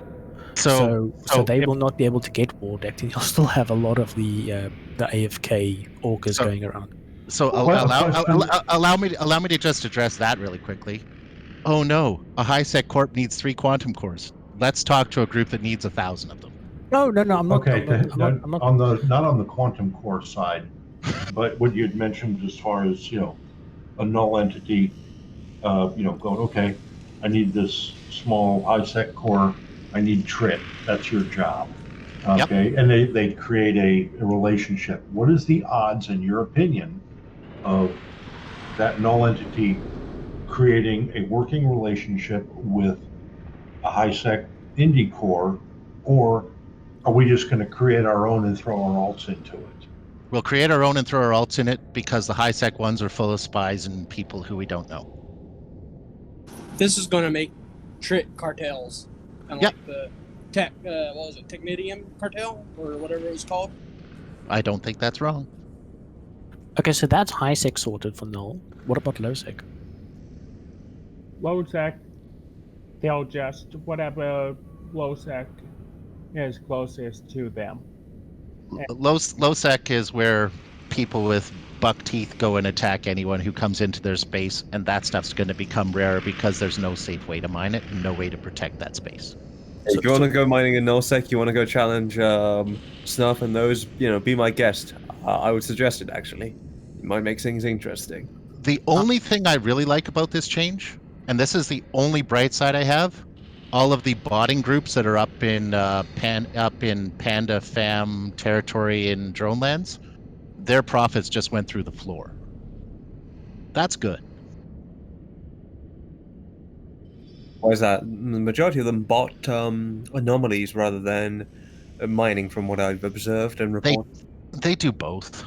So they will not be able to get Wardecked, and you'll still have a lot of the AFK orcas going around. So allow me to just address that really quickly. Oh no, a high-sec corp needs 3 quantum cores. Let's talk to a group that needs 1,000 of them. No, I'm not. Okay, I'm not. not on the quantum core side, but what you had mentioned as far as a null entity, going, okay, I need this small high-sec core. I need trit. That's your job. Okay, and they create a relationship. What is the odds, in your opinion, of that null entity creating a working relationship with a high-sec indie core, or are we just going to create our own and throw our alts into it? We'll create our own and throw our alts in it, because the high-sec ones are full of spies and people who we don't know. This is going to make trit cartels. Kind of like the Technidium cartel, or whatever it was called. I don't think that's wrong. Okay, so that's high-sec sorted for null. What about low-sec? Low-sec, they'll just, whatever low-sec is closest to them. Low-sec is where people with buck teeth go and attack anyone who comes into their space, and that stuff's going to become rarer because there's no safe way to mine it and no way to protect that space. If you want to go mining in nullsec, you want to go challenge Snuff and those, be my guest. I would suggest it, actually. It might make things interesting. The only thing I really like about this change, and this is the only bright side I have, all of the botting groups that are up in Panda Fam territory in Dronelands, their profits just went through the floor. That's good. Why is that? The majority of them bought anomalies rather than mining, from what I've observed and reported. They do both.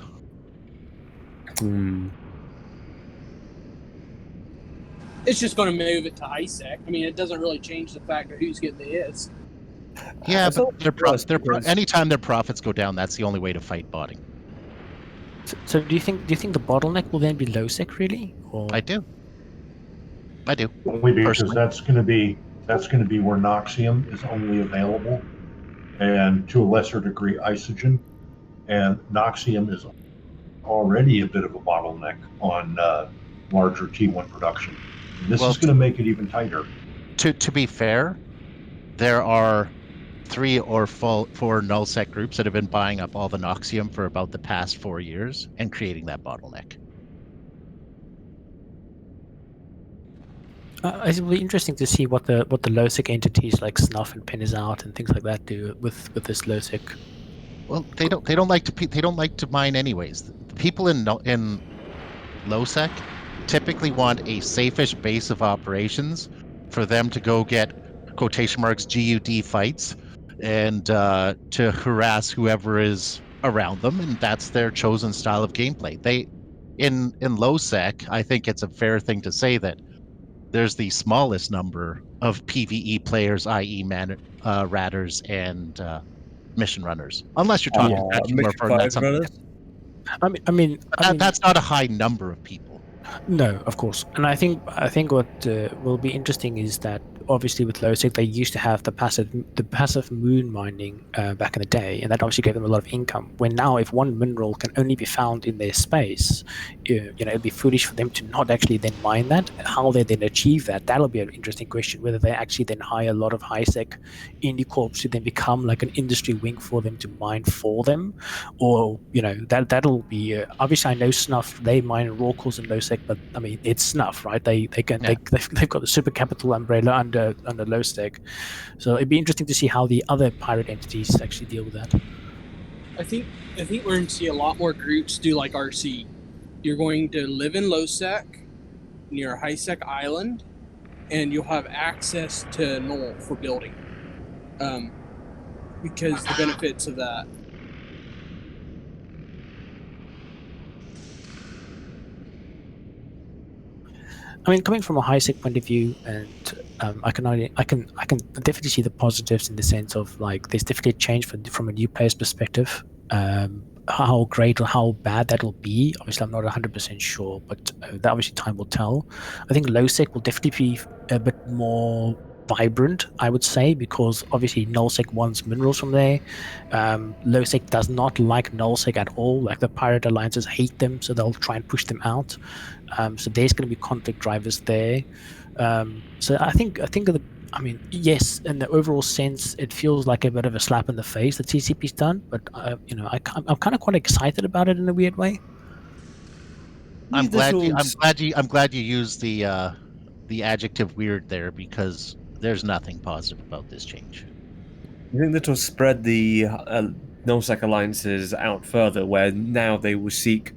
It's just going to move it to ISEC. I mean, it doesn't really change the fact of who's getting the hits. Yeah, but anytime their profits go down, that's the only way to fight botting. So do you think the bottleneck will then be low sec really? Or? I do. Only because Personally. that's going to be where Noxium is only available, and to a lesser degree Isogen, and Noxium is already a bit of a bottleneck on larger T1 production. And this is going to make it even tighter. To be fair, there are 3 or 4 nullsec groups that have been buying up all the Noxium for about the past 4 years and creating that bottleneck. It will be interesting to see what the low-sec entities like Snuff and Pen is out and things like that do with this low-sec. Well, they don't like to mine anyways. The people in low-sec typically want a safe-ish base of operations for them to go get quotation marks GUD fights and to harass whoever is around them, and that's their chosen style of gameplay. They in low-sec, I think it's a fair thing to say that there's the smallest number of PvE players, i.e. ratters and mission runners. Unless you're talking that's something. I mean, that's not a high number of people. No, of course. And I think what will be interesting is that obviously with low-sec they used to have the passive moon mining back in the day, and that obviously gave them a lot of income. When now, if one mineral can only be found in their space, it'd be foolish for them to not actually then mine that. How they then achieve that'll be an interesting question. Whether they actually then hire a lot of high-sec indie corps to then become like an industry wing for them to mine for them, or that'll be obviously I know Snuff, they mine raw cores and low-sec, but I mean it's Snuff, right? They've got the super capital umbrella under low-sec, so it'd be interesting to see how the other pirate entities actually deal with that. I think we're going to see a lot more groups do like RC. You're going to live in low-sec near a high-sec island, and you'll have access to null for building, because the benefits of that. I mean, coming from a high-sec point of view, and I can definitely see the positives in the sense of like there's definitely a change from a new player's perspective. How great or how bad that'll be, obviously I'm not 100% sure, but that obviously time will tell. I think low-sec will definitely be a bit more vibrant, I would say, because obviously nullsec wants minerals from there. Low-sec does not like nullsec at all. Like the pirate alliances hate them, so they'll try and push them out. So there's going to be conflict drivers there. So I think yes, in the overall sense, it feels like a bit of a slap in the face that TCP's done, but I'm kind of quite excited about it in a weird way. I'm glad you used the adjective weird there, because there's nothing positive about this change. I think that will spread the nullsec alliances out further, where now they will seek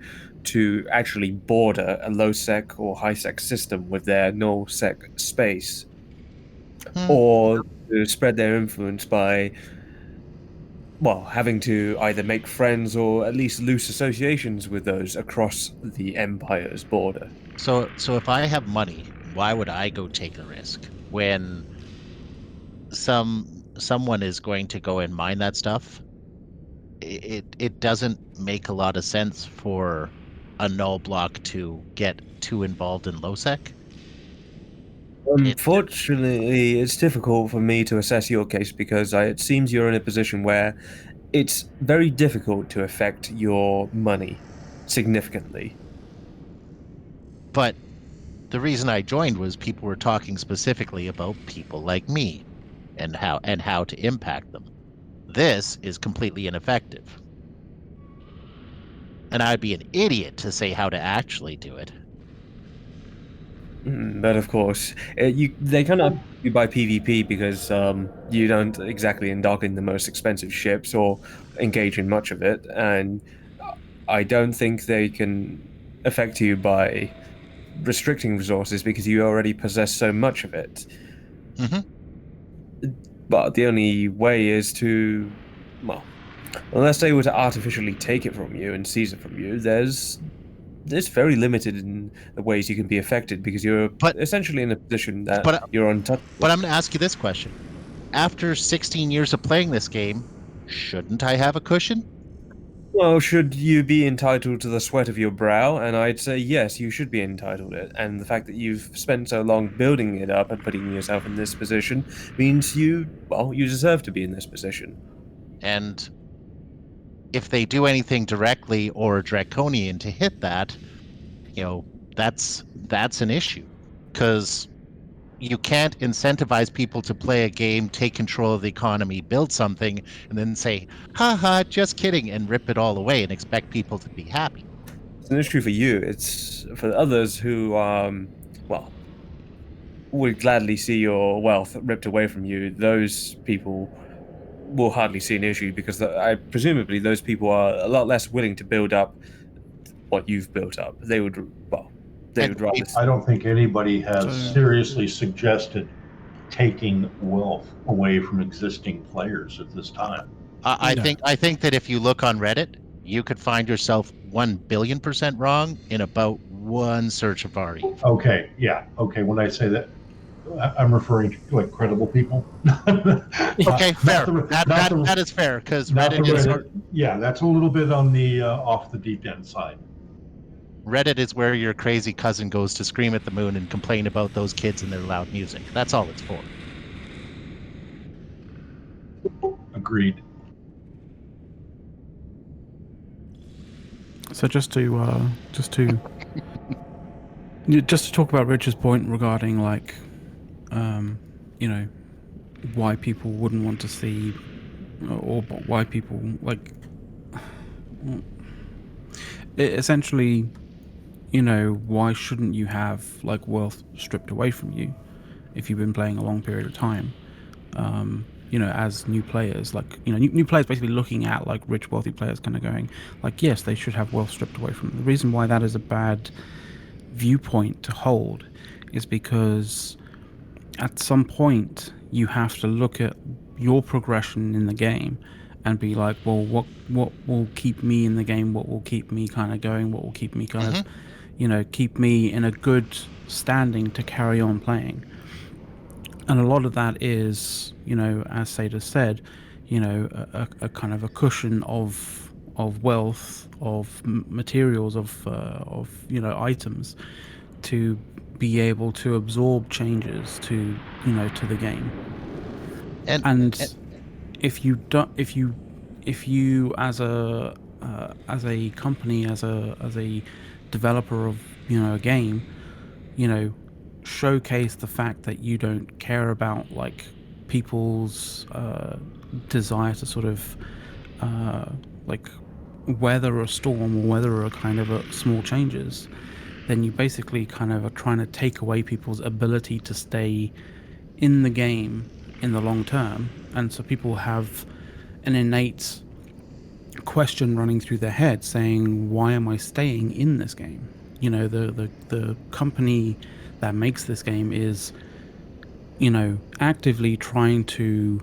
to actually border a low-sec or high-sec system with their null-sec space, or to spread their influence by, having to either make friends or at least loose associations with those across the Empire's border. So if I have money, why would I go take a risk when someone is going to go and mine that stuff? It doesn't make a lot of sense for a null block to get too involved in low-sec. Unfortunately, it's difficult for me to assess your case, because it seems you're in a position where it's very difficult to affect your money. significantly. But the reason I joined was people were talking specifically about people like me and how to impact them. This is completely ineffective. And I'd be an idiot to say how to actually do it. But of course, they cannot do by PvP because you don't exactly dock in the most expensive ships or engage in much of it, and I don't think they can affect you by restricting resources because you already possess so much of it. But the only way is to, well, unless they were to artificially take it from you and seize it from you, there's very limited in the ways you can be affected because you're essentially in a position that you're untouchable. But I'm going to ask you this question. After 16 years of playing this game, shouldn't I have a cushion? Well, should you be entitled to the sweat of your brow? And I'd say yes, you should be entitled to it. And the fact that you've spent so long building it up and putting yourself in this position means you deserve to be in this position. And if they do anything directly or draconian to hit that, that's an issue, because you can't incentivize people to play a game, take control of the economy, build something, and then say, haha, just kidding, and rip it all away and expect people to be happy. It's an issue for you. It's for others who, would gladly see your wealth ripped away from you. Those people will hardly see an issue because presumably those people are a lot less willing to build up what you've built up. They would rather. I don't think anybody has seriously suggested taking wealth away from existing players at this time. I think that if you look on Reddit, you could find yourself 1,000,000,000% wrong in about one search of Ari. Okay, yeah. Okay, when I say that, I'm referring to like credible people. Okay, fair. That is fair, because Reddit is. Yeah, that's a little bit on the off the deep end side. Reddit is where your crazy cousin goes to scream at the moon and complain about those kids and their loud music. That's all it's for. Agreed. So just to talk about Richard's point regarding why people wouldn't want to see, or why people essentially, why shouldn't you have wealth stripped away from you if you've been playing a long period of time? As new players, new players basically looking at rich, wealthy players kind of going yes, they should have wealth stripped away from them. The reason why that is a bad viewpoint to hold is because at some point you have to look at your progression in the game and be like, well, what will keep me in the game? What will keep me kind of going? What will keep me kind of, keep me in a good standing to carry on playing? And a lot of that is, as Seda said, a kind of a cushion of wealth, of materials, of items, to be able to absorb changes to the game. And if you as a company, as a developer of a game, showcase the fact that you don't care about people's desire to sort of weather a storm or weather a kind of a small changes, then you basically kind of are trying to take away people's ability to stay in the game in the long term. And so people have an innate question running through their head saying, why am I staying in this game? The company that makes this game is actively trying to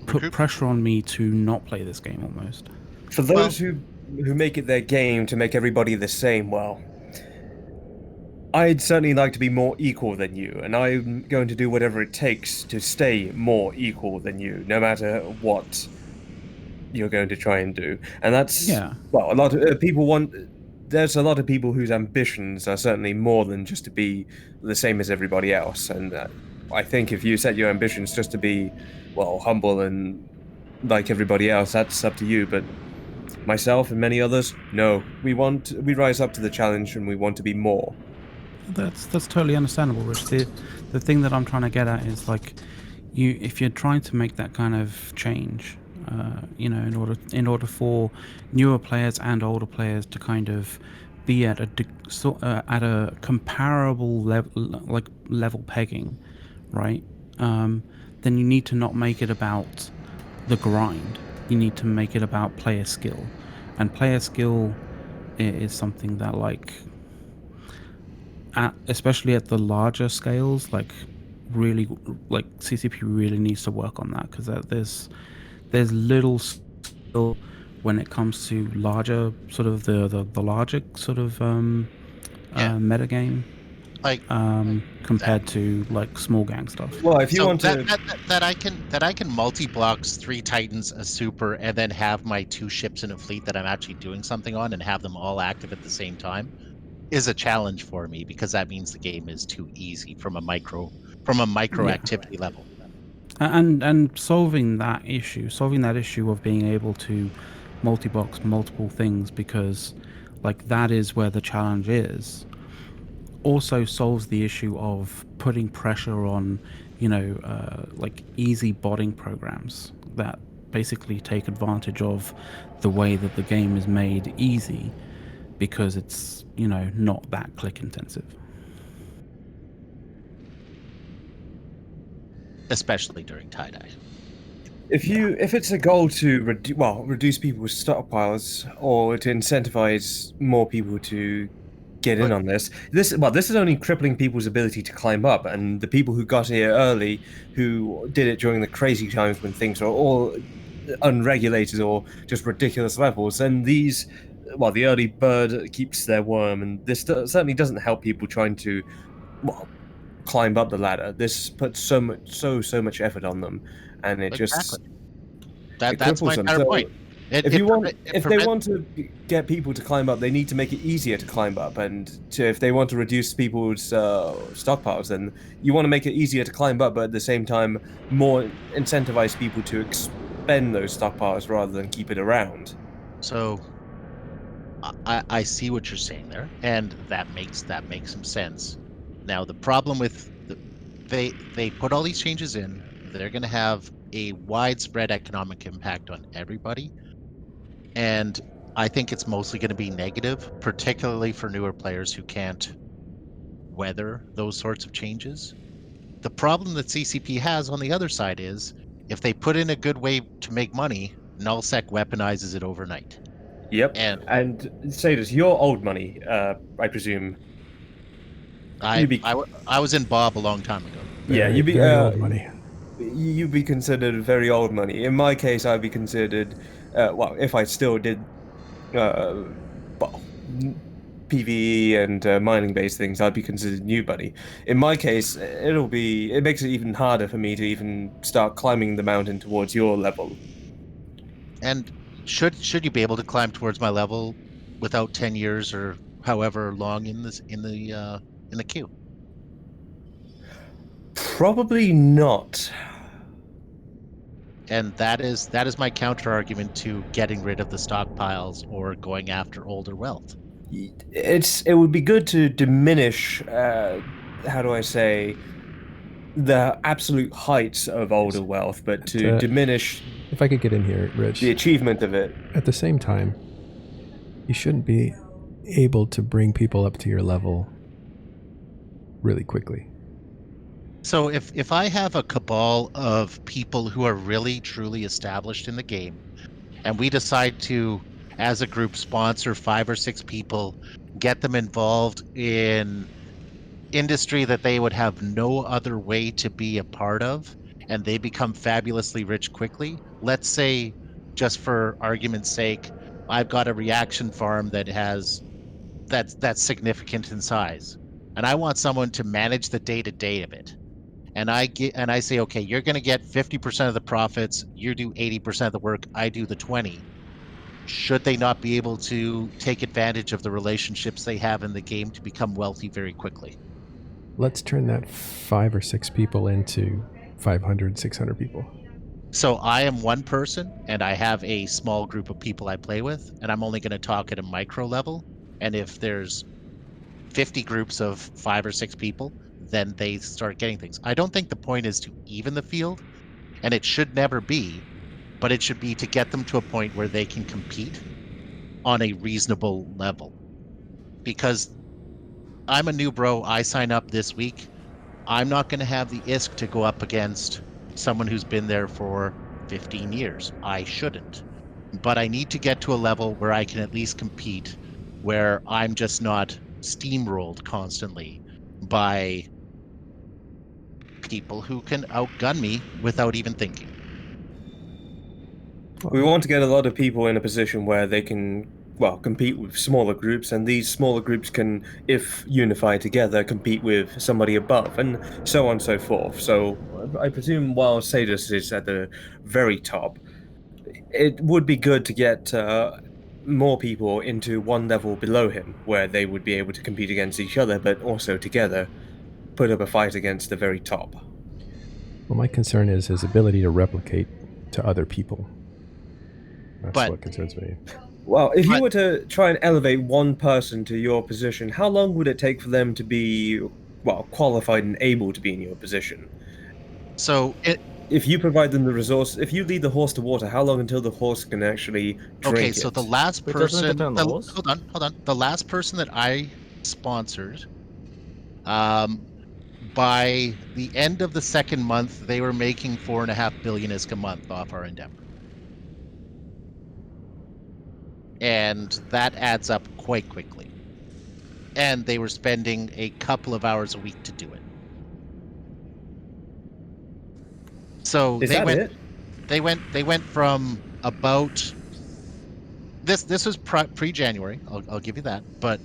put pressure on me to not play this game almost. For those who make it their game to make everybody the same, I'd certainly like to be more equal than you, and I'm going to do whatever it takes to stay more equal than you, no matter what you're going to try and do. And that's, a lot of people want... There's a lot of people whose ambitions are certainly more than just to be the same as everybody else, and I think if you set your ambitions just to be, humble and like everybody else, that's up to you, but myself and many others, no. We rise up to the challenge and we want to be more. That's totally understandable, Rich. The thing that I'm trying to get at is like, if you're trying to make that kind of change, in order for newer players and older players to kind of be at a comparable level pegging, right? Then you need to not make it about the grind. You need to make it about player skill, and player skill is something that especially at the larger scales, really, CCP really needs to work on that, because there's little skill when it comes to larger sort of the larger sort of metagame, compared to small gang stuff. Well, if you want that I can multi-blocks 3 Titans, a super, and then have my 2 ships in a fleet that I'm actually doing something on, and have them all active at the same time, is a challenge for me, because that means the game is too easy from a micro activity level. And solving that issue of being able to multi-box multiple things, because that is where the challenge is, also solves the issue of putting pressure on easy botting programs that basically take advantage of the way that the game is made easy, because it's not that click intensive. Especially during tie-dye. If it's a goal to reduce people's stockpiles, or to incentivize more people to get in on this is only crippling people's ability to climb up, and the people who got here early, who did it during the crazy times when things were all unregulated or just ridiculous levels, and the early bird keeps their worm, and this certainly doesn't help people trying to climb up the ladder. This puts so much effort on them, and it exactly. that's my entire point. If they want to get people to climb up, they need to make it easier to climb up, and if they want to reduce people's stockpiles, then you want to make it easier to climb up, but at the same time more incentivize people to expend those stockpiles rather than keep it around. So I see what you're saying there, and that makes some sense. Now the problem with they put all these changes in, they're going to have a widespread economic impact on everybody, and I think it's mostly going to be negative, particularly for newer players who can't weather those sorts of changes. The problem that CCP has on the other side is, if they put in a good way to make money, nullsec weaponizes it overnight. Yep. And Sadus, you're old money, I presume. I was in Bob a long time ago. You'd be very old money. You'd be considered very old money. In my case, I'd be considered, if I still did, PvE and mining-based things, I'd be considered new money. In my case, it makes it even harder for me to even start climbing the mountain towards your level. And should you be able to climb towards my level without 10 years or however long in the queue? Probably not. And that is my counter argument to getting rid of the stockpiles or going after older wealth. It would be good to diminish, the absolute heights of older wealth, but to diminish. If I could get in here, Rich. The achievement of it. At the same time, you shouldn't be able to bring people up to your level really quickly. So if I have a cabal of people who are really truly established in the game, and we decide to, as a group, sponsor 5 or 6 people, get them involved in industry that they would have no other way to be a part of, and they become fabulously rich quickly. Let's say, just for argument's sake, I've got a reaction farm that's significant in size, and I want someone to manage the day-to-day of it. And I say, okay, you're going to get 50% of the profits, you do 80% of the work, I do the 20. Should they not be able to take advantage of the relationships they have in the game to become wealthy very quickly? Let's turn that 5 or 6 people into 500, 600 people. So I am one person, and I have a small group of people I play with, and I'm only going to talk at a micro level. And if there's 50 groups of 5 or 6 people, then they start getting things. I don't think the point is to even the field, and it should never be, but it should be to get them to a point where they can compete on a reasonable level. Because I'm a new bro, I sign up this week. I'm not going to have the ISK to go up against someone who's been there for 15 years. I shouldn't. But I need to get to a level where I can at least compete, where I'm just not steamrolled constantly by people who can outgun me without even thinking. We want to get a lot of people in a position where they can, well, compete with smaller groups, and these smaller groups can, if unified together, compete with somebody above, and so on and so forth. So I presume while Sadus is at the very top, it would be good to get more people into one level below him, where they would be able to compete against each other, but also together put up a fight against the very top. Well, my concern is his ability to replicate to other people. That's But- what concerns me. Well, if you But- were to try and elevate one person to your position, how long would it take for them to be, well, qualified and able to be in your position? So If you provide them the resource, if you lead the horse to water, how long until the horse can actually drink okay, it? so the last But doesn't it person, depend on the horse? hold on. The last person that I sponsored, by the end of the second month, they were making 4.5 billion ISK a month off our endeavor. And that adds up quite quickly. And they were spending a couple of hours a week to do it. So Is they that went it? they went from about this was pre-January. I'll give you that. But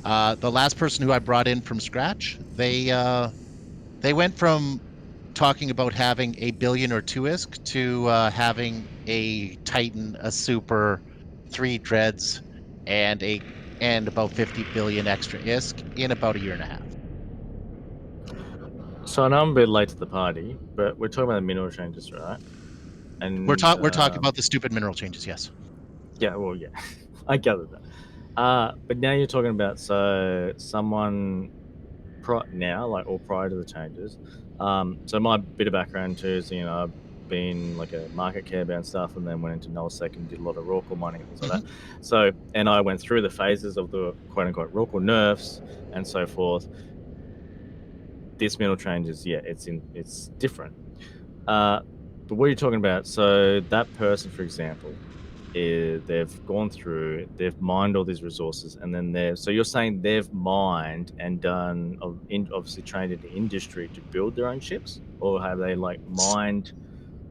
the last person who I brought in from scratch, they went from talking about having a billion or 2 ISK to having a Titan, a Super, 3 Dreads, and about 50 billion extra ISK in about a year and a half. So I know I'm a bit late to the party, but we're talking about the mineral changes, right? And We're talking about the stupid mineral changes, yes. Yeah, well, yeah, I gathered that. But now you're talking about someone now, like, or prior to the changes. So my bit of background too is, I've been like a market care bound stuff, and then went into nullsec and did a lot of raw core mining and things like that. So, and I went through the phases of the quote unquote raw core nerfs and so forth. This mineral changes, yeah, it's different. But what are you talking about? So that person, for example, they've gone through, they've mined all these resources, and then so you're saying they've mined and done, obviously trained in the industry to build their own ships, or have they like mined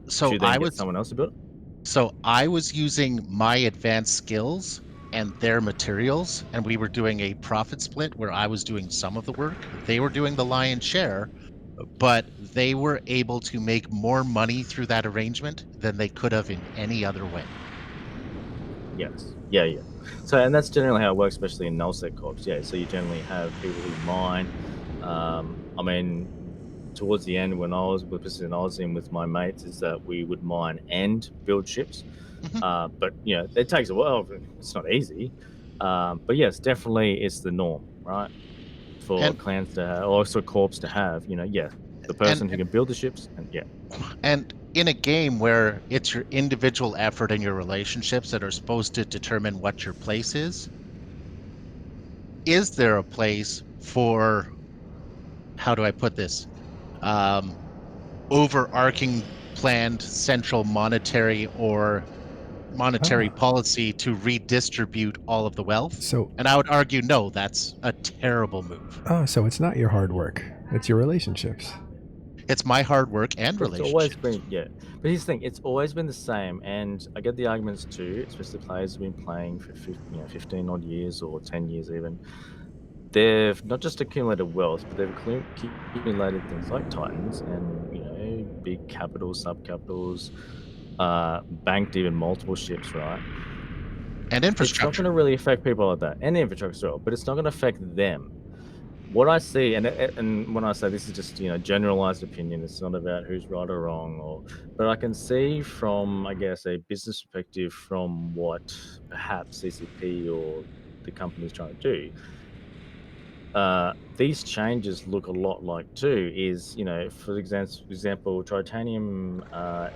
So to then get someone else to build it? So I was using my advanced skills and their materials, and we were doing a profit split where I was doing some of the work. They were doing the lion's share, but they were able to make more money through that arrangement than they could have in any other way. Yes. Yeah. So, and that's generally how it works, especially in nullsec corps. Yeah. So you generally have people who mine. I mean, towards the end, when I was in with my mates, is that we would mine and build ships. But it takes a while. It's not easy. But yes, definitely, it's the norm, right? For clans to have, or also corps to have. The person who can build the ships, And in a game where it's your individual effort and your relationships that are supposed to determine what your place is there a place for, how do I put this, overarching planned central monetary policy to redistribute all of the wealth? And I would argue, no, that's a terrible move. Oh, so it's not your hard work. It's your relationships. It's my hard work and It's relationships. always been, But here's the thing: it's always been the same, and I get the arguments too, especially players who've been playing for 15 odd years or 10 years even. They've not just accumulated wealth, but they've accumulated things like Titans and big capitals, sub-capitals, banked even multiple ships, right? And infrastructure. It's not going to really affect people like that, and infrastructure as well, but it's not going to affect them. what I see, and when I say this is just generalized opinion, it's not about who's right or wrong, but I can see from, I guess, a business perspective from what perhaps CCP or the company's trying to do. These changes look a lot like too is, for example, Tritanium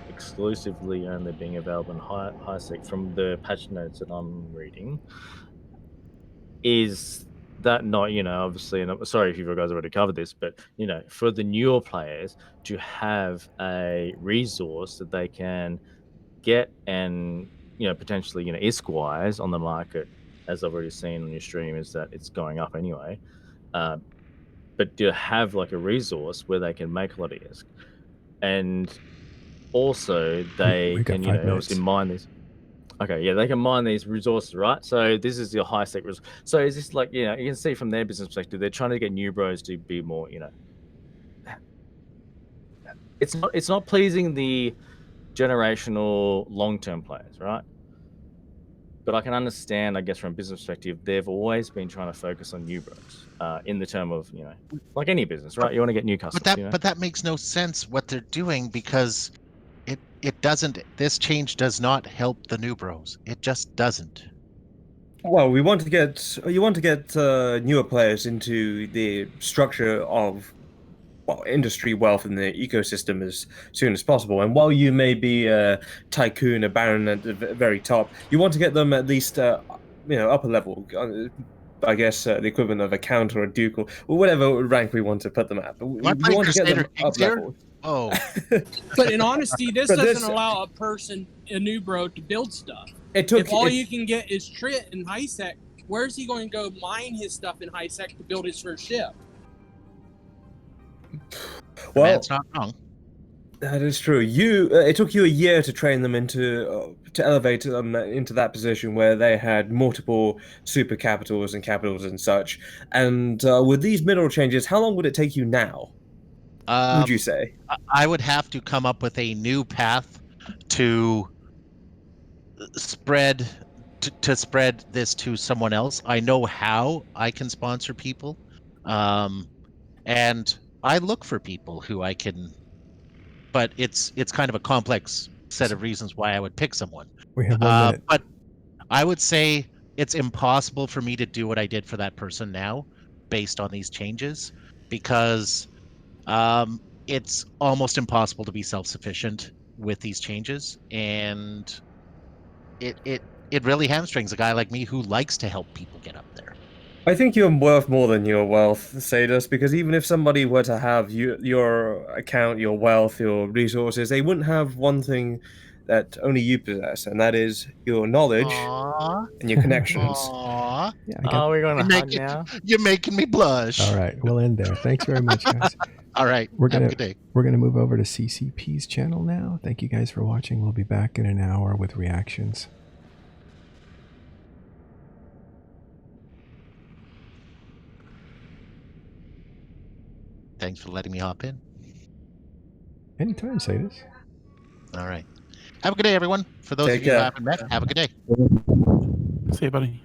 exclusively only being available in HiSec from the patch notes that I'm reading. Is that not, obviously, and I'm sorry if you guys already covered this, but, for the newer players to have a resource that they can get and, potentially, ISK-wise on the market, as I've already seen on your stream, is that it's going up anyway. But to have like a resource where they can make a lot of ISK, and also they we got can, 5 minutes. obviously mine these. Okay, yeah, they can mine these resources, right? So this is your HiSec resource. So is this like, you can see from their business perspective, they're trying to get new bros to be more, it's not pleasing the generational long-term players, right? But I can understand, I guess, from a business perspective, they've always been trying to focus on new bros, in the term of, like any business, right? You want to get new customers. But that makes no sense what they're doing, because it doesn't. This change does not help the new bros. It just doesn't. Well, you want to get newer players into the structure of industry wealth in the ecosystem as soon as possible. And while you may be a tycoon, a baron at the very top, you want to get them at least upper level. I guess the equivalent of a count or a duke or whatever rank we want to put them at. But we want to get them up level. Oh. But in honesty, this doesn't allow a new bro, to build stuff. If all you can get is Trit and HiSec, where's he going to go mine his stuff in HiSec to build his first ship? Well, that's not wrong. That is true. It took you a year to train them to elevate them into that position where they had multiple super capitals and such. And with these mineral changes, how long would it take you now? Would you say? I would have to come up with a new path to spread this to someone else. I know how I can sponsor people, and I look for people who I can, but it's kind of a complex set of reasons why I would pick someone. We have 1 minute. But I would say it's impossible for me to do what I did for that person now, based on these changes, because it's almost impossible to be self-sufficient with these changes, and it really hamstrings a guy like me who likes to help people get up there. I think you're worth more than your wealth, Sadus, because even if somebody were to have your account, your wealth, your resources, they wouldn't have one thing that only you possess, and that is your knowledge and your connections. Aww. Yeah, we're going to hug now. You're making me blush. All right, we'll end there. Thanks very much, guys. All right, we're have a good day. We're gonna move over to CCP's channel now. Thank you guys for watching. We'll be back in an hour with reactions. Thanks for letting me hop in. Anytime, Sadus. All right. Have a good day, everyone. For those of you who haven't met, have a good day. See you, buddy.